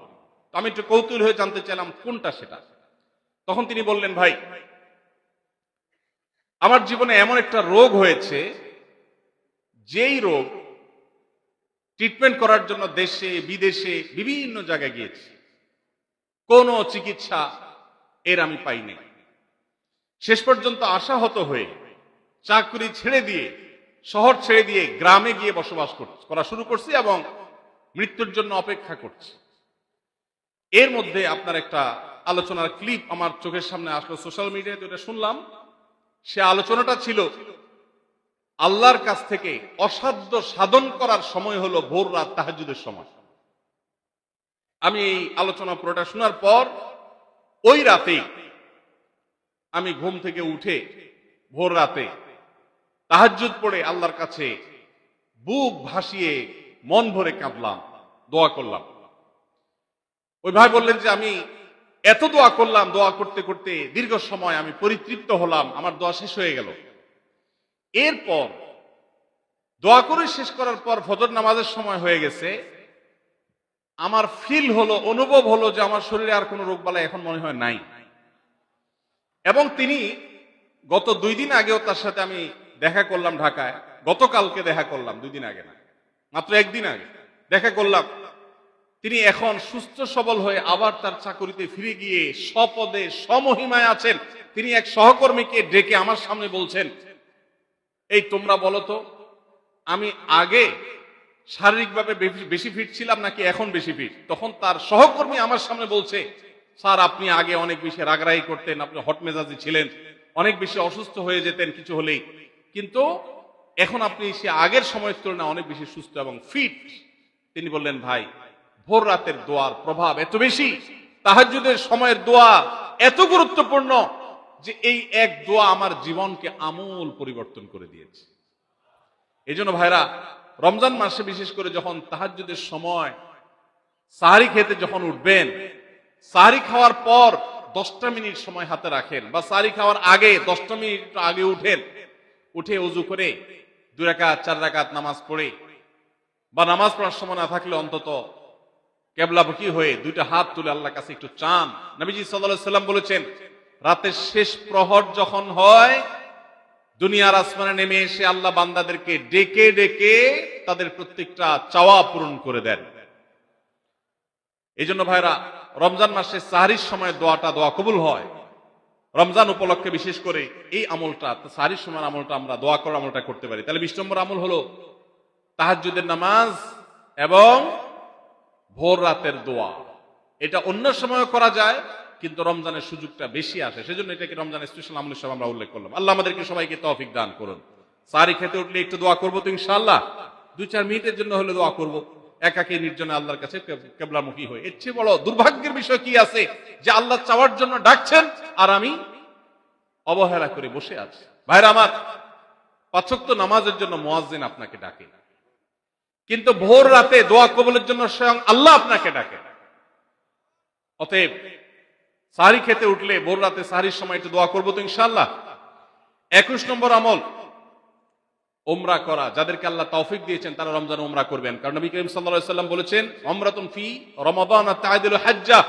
আমি একটু কৌতূহল হয়ে জানতে চাইলাম কোনটা সেটা। তখন তিনি বললেন, ভাই, আমার জীবনে এমন একটা রোগ হয়েছে, যেই রোগ ট্রিটমেন্ট করার জন্য দেশে বিদেশে বিভিন্ন জায়গায় গিয়েছি, কোনো চিকিৎসা এর আমি পাইনি। শেষ পর্যন্ত আশাহত হয়ে চাকরি ছেড়ে দিয়ে, শহর ছেড়ে দিয়ে গ্রামে গিয়ে বসবাস করা শুরু করছি এবং মৃত্যুর জন্য অপেক্ষা করছি। এর মধ্যে আপনার একটা আলোচনার ক্লিপ আমার চোখের সামনে আসলো, সোশ্যাল মিডিয়াতে ওটা শুনলাম। সে আলোচনাটা ছিল আল্লাহর কাছ থেকে অসাধ্য সাধন করার সময় হলো ভোর রাত, তাহাজ্জুদের সময়। আমি এই আলোচনা পুরোটা শোনার পর ওই রাতে আমি ঘুম থেকে উঠে ভোর রাতে তাহাজ্জুদ পড়ে আল্লাহর কাছে বুক ভাসিয়ে মন ভরে কাঁদলাম, দোয়া করলাম। ওই ভাই বললেন যে আমি এত দোয়া করলাম, দোয়া করতে করতে দীর্ঘ সময় আমি পরিতৃপ্ত হলাম, আমার দোয়া শেষ হয়ে গেল। এরপর দোয়া করে শেষ করার পর ফজর নামাজের সময় হয়ে গেছে, আমার ফিল হলো, অনুভব হলো যে আমার শরীরে আর কোনো রোগবালাই এখন মনে হয় নাই। এবং তিনি গত 2 দিন আগেও তার সাথে আমি দেখা করলাম ঢাকায়, গতকালকে দেখা করলাম, 2 দিন আগে না, মাত্র 1 দিন আগে দেখা করলাম। তিনি এখন সুস্থ সবল হয়ে আবার তার চাকরিতে ফিরে গিয়ে স্বপদে সমহিমায় আছেন। তিনি এক সহকর্মীকে ডেকে আমার সামনে বলছেন, এই তোমরা বলো তো, আমি আগে শারীরিকভাবে বেশি ফিট ছিলাম নাকি এখন বেশি ফিট? তখন তার সহকর্মী আমার সামনে বলছে, স্যার, আপনি আগে অনেক বেশি রাগরাগি করতেন, আপনি হট মেজাজি ছিলেন, অনেক বেশি অসুস্থ হয়ে যেতেন কিছু হলেই, কিন্তু এখন আপনি সে আগের সময়ের তুলনায় অনেক বেশি সুস্থ এবং ফিট। তিনি বললেন, ভাই, ভোর রাতের দোয়ার প্রভাব এত বেশি, তাহাজ্জুদের সময়ের দোয়া এত গুরুত্বপূর্ণ যে এই এক দোয়া আমার জীবনকে আমূল পরিবর্তন করে দিয়েছে। এই জন্য ভাইরা, রমজান মাসে বিশেষ করে যখন তাহাজ্জুদের সময় সাহরি খেতে যখন উঠবেন, সাহরি খাওয়ার পর 10টা মিনিট সময় হাতে রাখেন, বা সাহরি খাওয়ার আগে 10টা মিনিট আগে উঠেন, উঠে ওযু করে 2 রাকাত 4 রাকাত নামাজ পড়ে, বা নামাজ পড়ার সময় না থাকলে অন্তত কেবলামুখী হয়ে 2টা হাত তুলে আল্লাহর কাছে একটু চান। নবীজি সাল্লাল্লাহু আলাইহি সাল্লাম বলেছেন, রাতের শেষ প্রহর যখন হয়, দুনিয়ার আসমানে নেমে এসে আল্লাহ বান্দাদেরকে ডেকে ডেকে তাদের প্রত্যেকটা চাওয়া পূরণ করে দেন। এই জন্য ভাইরা, রমজান মাসে সাহরির সময় দোয়া কবুল হয়। রমজান উপলক্ষে বিশেষ করে এই আমলটা, সাহরির সময় আমলটা, আমরা দোয়া করার আমলটা করতে পারি। তাহলে 20 নম্বর আমল হলো তাহাজ্জুদের নামাজ এবং ভোর রাতের দোয়া। এটা অন্য সময় করা যায়, কিন্তু রমজানের সুযোগটা বেশি আসে, সেজন্য এটাকে রমজানের স্পেশাল আমল হিসেবে আমরা উল্লেখ করলাম। আল্লাহ আমাদেরকে সবাইকে তৌফিক দান করুন। সারি খেতে উঠলে একটু দোয়া করবো তো ইনশাআল্লাহ, 2-4 মিনিটের জন্য হলে দোয়া করব, একাকী নির্জনে আল্লাহর কাছে কিবলামুখী হয়ে। এর চেয়ে বড় দুর্ভাগ্যের বিষয় কি আছে যে আল্লাহ চাওয়ার জন্য ডাকছেন আর আমি অবহেলা করে বসে আছি। ভাইরা আমার, 5 ওয়াক্ত নামাজের জন্য মুয়াজ্জিন আপনাকে ডাকে, কিন্তু ভোর রাতে দোয়া কবুলের জন্য স্বয়ং আল্লাহ আপনাকে ডাকে। অতএব সাহরি খেতে উঠলে ভোর রাতে সাহরির সময় একটু দোয়া করবো তো ইনশাআল্লাহ। 21 নম্বর আমল উমরা করা। যাদেরকে আল্লাহ তৌফিক দিয়েছেন তারা রমজানে উমরা করবেন, কারণ নবী করিম সাল্লাল্লাহু আলাইহি ওয়াসাল্লাম বলেছেন, উমরাতুন ফি রমাদান তা'দিলু হাজ্জা।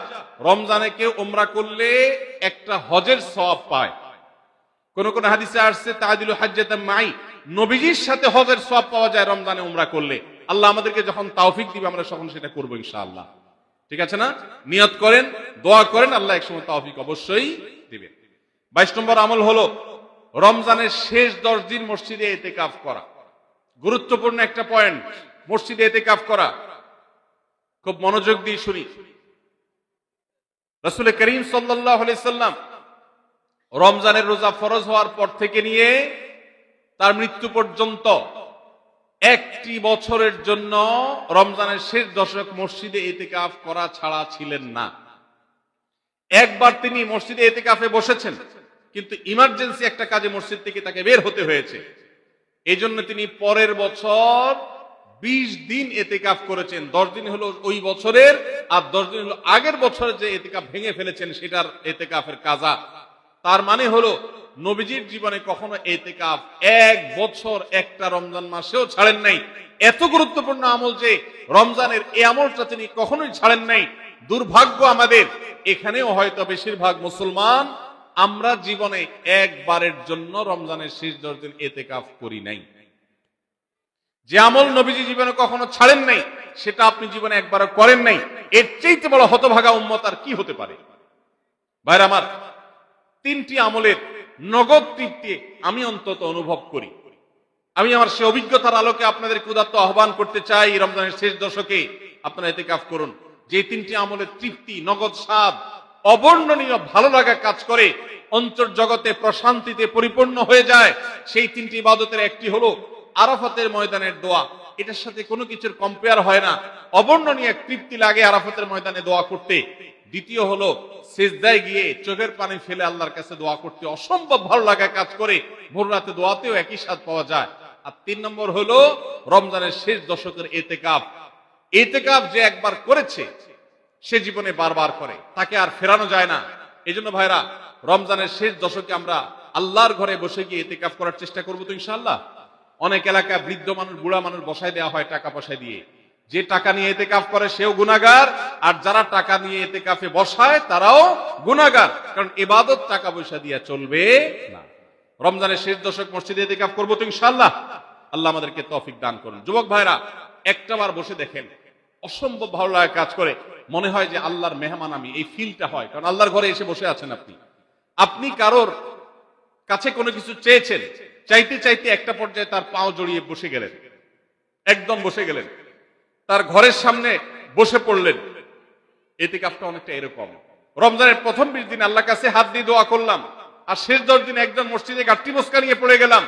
রমজানে কেউ উমরা করলে একটা হজের সওয়াব পায়। কোন কোন হাদিসে আসছে তা'দিলু হাজ্জাতাম মাই, নবীজির সাথে হজের সওয়াব পাওয়া যায় রমজানে উমরা করলে। আল্লাহ আমাদেরকে যখন তৌফিক দিবে আমরা তখন সেটা করব ইনশাআল্লাহ। ঠিক আছে না? নিয়ত করেন, দোয়া করেন, আল্লাহ একসময় তৌফিক অবশ্যই দিবেন। 22 নম্বর আমল হলো রমজানের শেষ 10 দিন মসজিদে ইতিকাফ করা। গুরুত্বপূর্ণ একটা পয়েন্ট, মসজিদে ইতিকাফ করা। খুব মনোযোগ দিয়ে শুনি। রাসূল করিম সাল্লাল্লাহু আলাইহি সাল্লাম রমজানের রোজা ফরজ হওয়ার পর থেকে নিয়ে তার মৃত্যু পর্যন্ত একটি বছরের জন্য রমজানের শেষ দশক মসজিদে ইতিকাফ করা ছাড়া ছিলেন না। একবার তিনি মসজিদে ইতিকাফে বসেছেন, কিন্তু ইমার্জেন্সি একটা কাজে মসজিদ থেকে তাকে বের হতে হয়েছে। এই জন্য তিনি পরের বছর 20 দিন ইতিকাফ করেছেন। 10 দিন হলো ওই বছরের, আর 10 দিন হলো আগের বছরে যে ইতিকাফ ভেঙে ফেলেছেন সেটার ইতিকাফের কাজা। তার মানে হলো নবীজির জীবনে কখনো ইতিকাফ 1 বছর একটা রমজান মাসেও ছাড়েন নাই। এত গুরুত্বপূর্ণ আমল যে রমজানের এই আমলটা তিনি কখনোই ছাড়েন নাই। দুর্ভাগ্য আমাদের, এখানেও হয়তো বেশিরভাগ মুসলমান আমরা জীবনে একবারের জন্য রমজানের শেষ 10 দিন ইতিকাফ করি নাই। যে আমল নবীজি জীবনে কখনো ছাড়েন নাই সেটা আপনি জীবনে একবারও করেন নাই। এর চাইতে বড় হতভাগা উম্মত আর কি হতে পারে? ভাইরা আমার, 3টি আমলের নগদ তৃপ্তি আমি অন্তত অনুভব করি। আমি আমার সে অভিজ্ঞতার আলোকে আপনাদেরকে উদাত্ত আহ্বান করতে চাই, রমজানের শেষ দশকে আপনারা ইতিকাফ করুন। যে 3টি আমলের তৃপ্তি, নগদ স্বাদ, অবর্ণনীয় ভালো লাগা কাজ করে, অন্তর্জগতে প্রশান্তিতে পরিপূর্ণ হয়ে যায়, সেই 3টি ইবাদতের একটি হলো আরাফাতের ময়দানের দোয়া। এটার সাথে কোনো কিছুর কম্পেয়ার হয় না। অবর্ণনীয় এক তৃপ্তি লাগে আরাফাতের ময়দানে দোয়া করতে। দ্বিতীয় হলো সিজদায় গিয়ে চোখের পানি ফেলে আল্লাহর কাছে দোয়া করতে অসম্ভব ভালো লাগা কাজ করে। ভোর রাতে দোয়াতেও একই স্বাদ পাওয়া যায়। আর 3 নম্বর হলো রমজানের শেষ দশকের ইতিকাফ। ইতিকাফ যে একবার করেছে সে জীবনে বারবার করে, তাকে আর ফেরানো যায় না। এজন্য ভাইরা, রমজানের শেষ দশকে আমরা আল্লাহর ঘরে বসে গিয়ে ইতিকাফ করার চেষ্টা করবো তো ইনশাআল্লাহ। অনেক এলাকায় বৃদ্ধ মানুষ, বুড়া মানুষ বসায় দেওয়া হয় টাকা পয়সা দিয়ে। যে টাকা নিয়ে ইতিকাফ করে সেও গুনাহগার, আর যারা টাকা নিয়ে ইতিকাফে বসায় তারাও গুনাহগার, কারণ ইবাদত টাকা পয়সা দিয়ে চলবে না। রমজানের শেষ দশক মসজিদে ইতিকাফ করবো তো ইনশাআল্লাহ। আল্লাহ আমাদেরকে তৌফিক দান করুন। যুবক ভাইরা, একটাবার বসে দেখেন, অসম্ভব ভালো লাগে কাজ করে। মনে হয় যে আল্লাহর মেহমান আমি, এই ফিলটা হয়, কারণ আল্লাহর ঘরে এসে বসে আছেন আপনি। আপনি কারোর কাছে কোনো কিছু চেয়েছেন, চাইতে চাইতে একটা পর্যায়ে তার পাও জড়িয়ে বসে গেলেন, একদম বসে গেলেন, তার ঘরের সামনে বসে পড়লেন। ইতিকাফটা অনেকটা এরকম। রমজানের প্রথম 20 দিন আল্লাহর কাছে হাত দিয়ে দোয়া করলাম, আর শেষ 10 দিন একজন মসজিদে গাঁটটি মস্কা নিয়ে পড়ে গেলাম।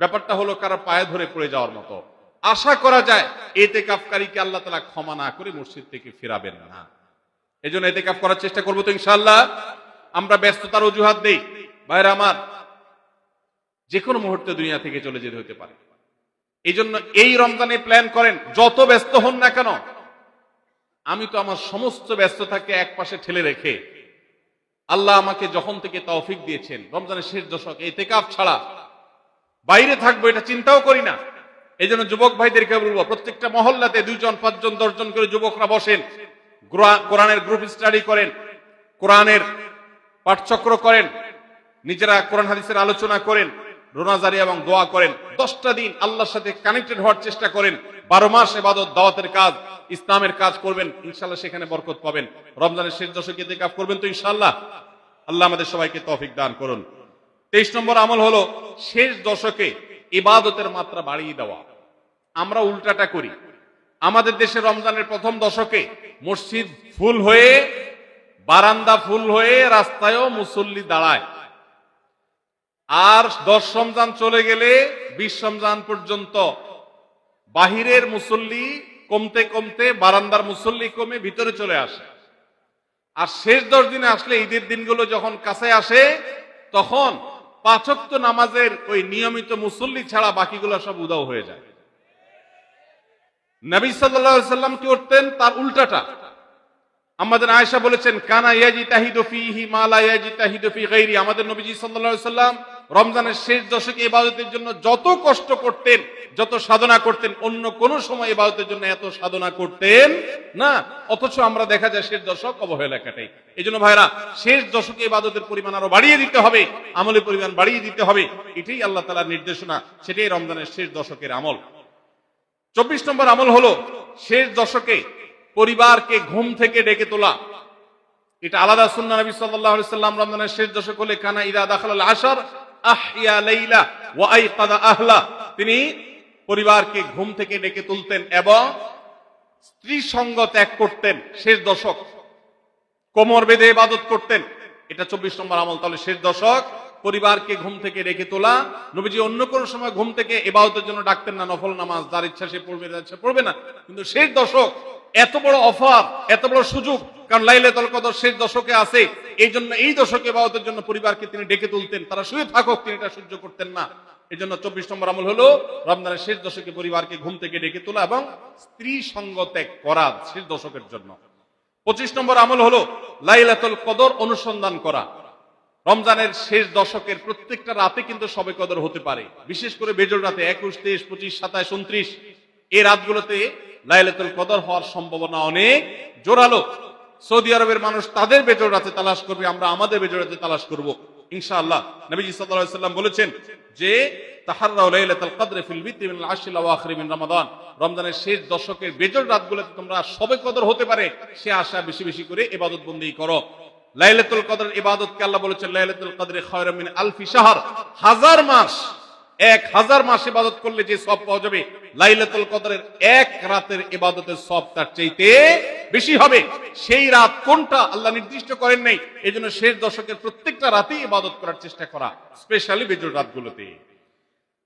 ব্যাপারটা হলো কারো পায়ে ধরে পড়ে যাওয়ার মতো। আশা করা যায় ইতিকাফকারীকে আল্লাহ তাআলা ক্ষমা না করে মসজিদ থেকে ফেরাবেন না। এজন্য ইতিকাফ করার চেষ্টা করবো তো ইনশাআল্লাহ। আমরা ব্যস্ততার অজুহাত দেই। ভাইরা আমার, যে কোনো মুহূর্তে দুনিয়া থেকে চলে যেতে হতে পারে। এই জন্য এই রমজানে প্ল্যান করেন, যত ব্যস্ত হন না কেন। আমি তো আমার সমস্ত ব্যস্ততাকে এক পাশে ঠেলে রেখে, আল্লাহ আমাকে যখন থেকে তৌফিক দিয়েছেন রমজানের শেষ দশক ইতিকাফ ছাড়া বাইরে থাকবো এটা চিন্তাও করি না। এই জন্য যুবক ভাইদেরকে বলবো, প্রত্যেকটা মহল্লাতে 2 জন 5 জন 10 জন করে যুবকরা বসেন, কোরআনের গ্রুপ স্টাডি করেন, কোরআনের পাঠচক্র করেন, নিজেরা কোরআন হাদিসের আলোচনা করেন, রোনাজারি এবং দোয়া করেন। 10টা দিন আল্লাহর সাথে কানেক্টেড হওয়ার চেষ্টা করেন। 12 মাস ইবাদত, দাওয়াতের কাজ, ইসলামের কাজ করবেন, ইনশাআল্লাহ সেখানে বরকত পাবেন। রমজানের শেষ দশকে ইতিকাফ করবেন তো ইনশাআল্লাহ। আল্লাহ আমাদের সবাইকে তৌফিক দান করুন। 23 নম্বর আমল হলো শেষ দশকে ইবাদতের মাত্রা বাড়িয়ে দেওয়া। আমরা উল্টাটা করি। আমাদের দেশে রমজানের প্রথম দশকে মসজিদ ফুল হয়ে, বারান্দা ফুল হয়ে, রাস্তায়ও মুসল্লি দাঁড়ায়। আর 10 রমজান চলে গেলে 20 রমজান পর্যন্ত বাহিরের মুসল্লি কমতে কমতে বারান্দার মুসল্লি কমে ভিতরে চলে আসে। আর শেষ 10 দিনে আসলে, ঈদের দিনগুলো যখন কাছে আসে, তখন 5 ওয়াক্ত নামাজের ওই নিয়মিত মুসল্লি ছাড়া বাকিগুলো সব উধাও হয়ে যায়। নবী সাল্লাল্লাহু আলাইহি সাল্লাম কি করতেন? তার উল্টাটা। আমাদের আয়েশা বলেছেন, কানা ইয়াজিতাহিদু ফীহি মা লা ইয়াজিতাহিদু ফী গায়রি। আমাদের নবীজি সাল্লাল্লাহু আলাইহি সাল্লাম রমজানের শেষ দশকে ইবাদতের জন্য যত কষ্ট করতেন, যত সাধনা করতেন, অন্য কোন সময় ইবাদতের জন্য এত সাধনা করতেন না। অথচ আমরা দেখা যায় শেষ দশক অবহেলা কাটাই। এইজন্য ভাইরা, শেষ দশকে ইবাদতের পরিমাণ আরো বাড়িয়ে দিতে হবে, আমলের পরিমাণ বাড়িয়ে দিতে হবে। এটাই আল্লাহ তাআলার নির্দেশনা, সেটাই রমজানের শেষ দশকের আমল। 24 নম্বর আমল হলো শেষ দশকে পরিবারকে ঘুম থেকে ডেকে তোলা। এটা আলাদা সুন্নাহ। নবী সাল্লাল্লাহু আলাইহি সাল্লাম রমজানের শেষ দশক হলে কানা ইদা দাখালাল আশর আহইয়া লাইলা ওয়া আইকাদা আহলা। তিনি পরিবারকে ঘুম থেকে ডেকে তুলতেন এবং স্ত্রী সঙ্গ ত্যাগ করতেন। শেষ দশক কোমর বেঁধে ইবাদত করতেন। এটা 24 নম্বর আমল। তাহলে শেষ দশক পরিবারকে ঘুম থেকে ডেকে তোলা। নবীজি অন্য কোন সময় ঘুম থেকে ইবাদতের জন্য ডাকতেন না, নফল নামাজ যার ইচ্ছা সে পড়বে, যার ইচ্ছা পড়বে না। কিন্তু শেষ দশক এত বড় অফার, এত বড় সুযোগ, কারণ লাইলাতুল কদর শেষ দশকে আছে। এই জন্য এই দশকে ইবাদতের জন্য পরিবারকে তিনি ডেকে তুলতেন। তারা শুয়ে থাকুক, তিনি এটা সহ্য করতেন না। এই জন্য 24 নম্বর আমল হলো রমজানের শেষ দশকে পরিবারকে ঘুম থেকে ডেকে তোলা এবং স্ত্রী সঙ্গ ত্যাগ করা শেষ দশকের জন্য। 25 নম্বর আমল হলো লাইলাতুল কদর অনুসন্ধান করা। রমজানের শেষ দশকের প্রত্যেকটা রাতে কিন্তু শবে কদর হতে পারে, বিশেষ করে বেজোড় রাতে 21, 23, 25, 27, 29 এই রাতগুলোতে লাইলাতুল কদর হওয়ার সম্ভাবনা অনেক জোরালো। সৌদি আরবের মানুষ তাদের বেজোড় রাতে তালাশ করবে, আমরা আমাদের বেজোড় রাতে তালাশ করব ইনশাআল্লাহ। নবীজি সাল্লাল্লাহু আলাইহি সাল্লাম বলেছেন যে তাহাররাউ লাইলাতুল কদর ফিল বিতি মিনাল আশরিল আওয়াখির মিন রমাদান। রমজানের শেষ দশকের বেজোড় রাতগুলোতে তোমরা শবে কদর হতে পারে সে আশা বেশি বেশি করে ইবাদত বন্দেগী করো। লাইলাতুল কদরের ইবাদতকে আল্লাহ বলেছেন লাইলাতুল কদরে খায়রুম মিন আলফি শাহর। 1000 মাস, 1000 মাস ইবাদত করলে যে সওয়াব পাওয়া যাবে, লাইলাতুল কদরের এক রাতের ইবাদতের সওয়াব তার চাইতে বেশি হবে। সেই রাত কোনটা আল্লাহ নির্দিষ্ট করেন নাই। এজন্য শেষ দশকের প্রত্যেকটা রাতেই ইবাদত করার চেষ্টা করা, স্পেশালি বেজোড় রাতগুলোতে।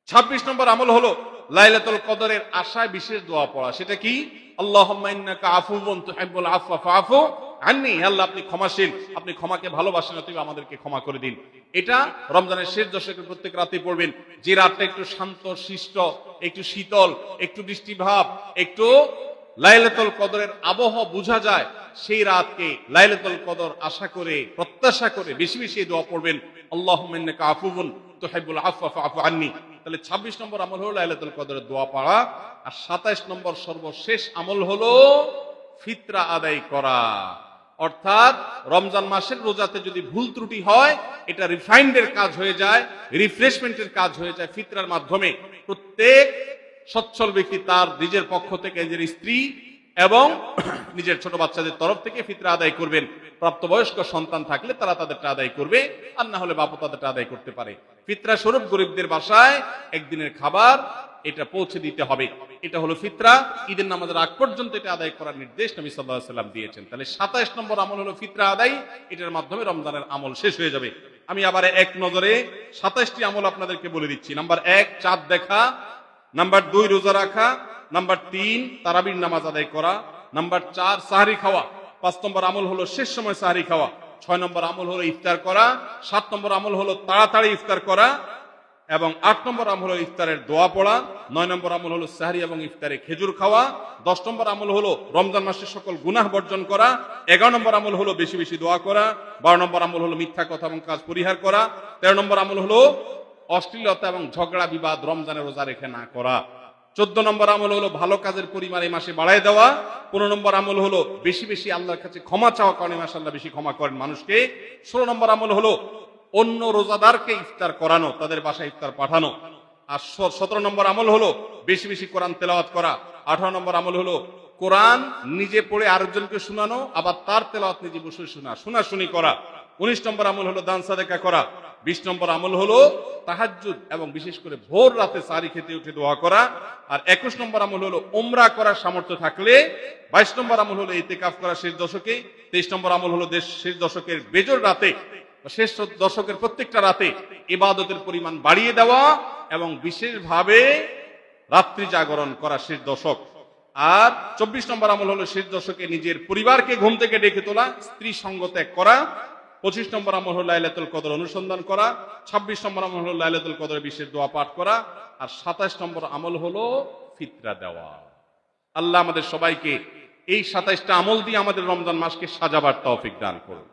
26 নম্বর আমল হলো লাইলাতুল কদরের আশায় বিশেষ দোয়া পড়া। সেটা কি? আল্লাহুম্মা ইন্নাকা আফুউন তুহিব্বুল আফওয়া ফাআফু আন্নি। আল্লাহ আপনি ক্ষমাশীল, আপনি ক্ষমাকে ভালোবাসেন, অতএব আমাদেরকে ক্ষমা করে দিন। এটা রমজানের শেষ দশকের প্রত্যেক রাতে পড়বেন। যে রাতটা একটু শান্ত শিষ্ট, একটু শীতল, একটু বৃষ্টিভাব, একটু লাইলাতুল কদরের আবহাওয়া বোঝা যায়, সেই রাতকে লাইলাতুল কদর আশা করে, প্রত্যাশা করে বেশি বেশি দোয়া পড়বেন, আল্লাহুম্মা ইন্নাকা আফুউন তুহিব্বুল আফওয়া ফাআফু আন্নি। তাহলে 26 নম্বর আমল হলো লাইলাতুল কদরের দোয়া পড়া। আর 27 নম্বর সর্বশেষ আমল হলো ফিতরা আদায় করা। অর্থাৎ রমজান মাসের রোজাতে যদি ভুল ত্রুটি হয়, এটা রিফাইন্ডের কাজ হয়ে যায়, রিফ্রেশমেন্টের কাজ হয়ে যায় ফিতরার মাধ্যমে। প্রত্যেক সচ্ছল ব্যক্তি তার নিজের পক্ষ থেকে, নিজের স্ত্রী এবং নিজের ছোট বাচ্চাদের তরফ থেকে ফিতরা আদায় করবেন। প্রাপ্তবয়স্ক সন্তান থাকলে তারা তাদেরটা আদায় করবে, আর না হলে বাবা তাদেরটা আদায় করতে পারে। ফিতরা স্বরূপ গরিবদের বাসায় একদিনের খাবার এটা পৌঁছে দিতে হবে। এটা হলো ফিতরা। ঈদের নামাজের আগ পর্যন্ত এটা আদায় করার নির্দেশ নবী সাল্লাল্লাহু আলাইহি সাল্লাম দিয়েছেন। তাহলে 27 নম্বর আমল হলো ফিতরা আদায়। এটার মাধ্যমে রমজানের আমল শেষ হয়ে যাবে। আমি আবার এক নজরে 27টি আমল আপনাদেরকে বলে দিচ্ছি। নাম্বার 1 চাঁদ দেখা, নাম্বার 2 রোজা রাখা, নাম্বার 3 তারাবির নামাজ আদায় করা, নাম্বার 4 সাহরি খাওয়া, 5 নম্বর আমল হলো শেষ সময় সাহরি খাওয়া, 6 নম্বর আমল হলো ইফতার করা, 7 নম্বর আমল হলো তাড়াতাড়ি ইফতার করা, এবং 8 নম্বর আমল হলো ইফতারের দোয়া পড়া, 9 নম্বর আমল হলো সাহরি এবং ইফতারে খেজুর খাওয়া, 10 নম্বর আমল হলো রমজান মাসের সকল গুনাহ বর্জন করা, 11 নম্বর আমল হলো বেশি বেশি দোয়া করা, 12 নম্বর আমল হলো মিথ্যা কথা এবং কাজ পরিহার করা, 13 নম্বর আমল হলো অশ্লীলতা এবং ঝগড়া বিবাদ রমজানের রোজা রেখে না করা, 14 নম্বর আমল হলো ভালো কাজের পরিমাণ এই মাসে বাড়ায় দেওয়া, 15 নম্বর আমল হলো বেশি বেশি আল্লাহর কাছে ক্ষমা চাওয়া, কারণ মাশাআল্লাহ বেশি ক্ষমা করেন মানুষকে, 16 নম্বর আমল হলো অন্য রোজাদারকে ইফতার করানো, তাদের বাসায় ইফতার পাঠানো, আর 17 নম্বর আমল হলো বেশি বেশি কোরআন তেলাওয়াত করা, 18 নম্বর আমল হলো কোরআন নিজে পড়ে আরেকজনকে শোনানো, আবার তার তেলাওয়াত নিজে বসে শোনাশুনি করা, 19 নম্বর আমল হলো দান সাদেকা করা, 20 নম্বর আমল হলো তাহাজ্জুদ এবং বিশেষ করে ভোর রাতে সারি খেতে উঠে দোয়া করা। আর 21 নম্বর আমল হলো উমরা করার সামর্থ্য থাকলে, 22 নম্বর আমল হলো ইতিকাফ করা শেষ দশকে, 23 নম্বর আমল হলো শেষ দশকের বেজর রাতে, শেষ দশকের প্রত্যেকটা রাতে ইবাদতের পরিমাণ বাড়িয়ে দেওয়া এবং বিশেষভাবে রাত্রি জাগরণ করা শেষ দশক। আর 24 নম্বর আমল হলো শেষ দশকে নিজের পরিবারকে ঘুম থেকে ডেকে তোলা, স্ত্রী সঙ্গ ত্যাগ করা। 25 নম্বর আমল হলো লাইলাতুল কদর অনুসন্ধান করা। 26 নম্বর আমল হলো লাইলাতুল কদরের বিশেষ দোয়া পাঠ করা। আর 27 নম্বর আমল হলো ফিতরা দেওয়া। আল্লাহ আমাদের সবাইকে এই 27টা আমল দিয়ে আমাদের রমজান মাসকে সাজাবার তৌফিক দান করুন।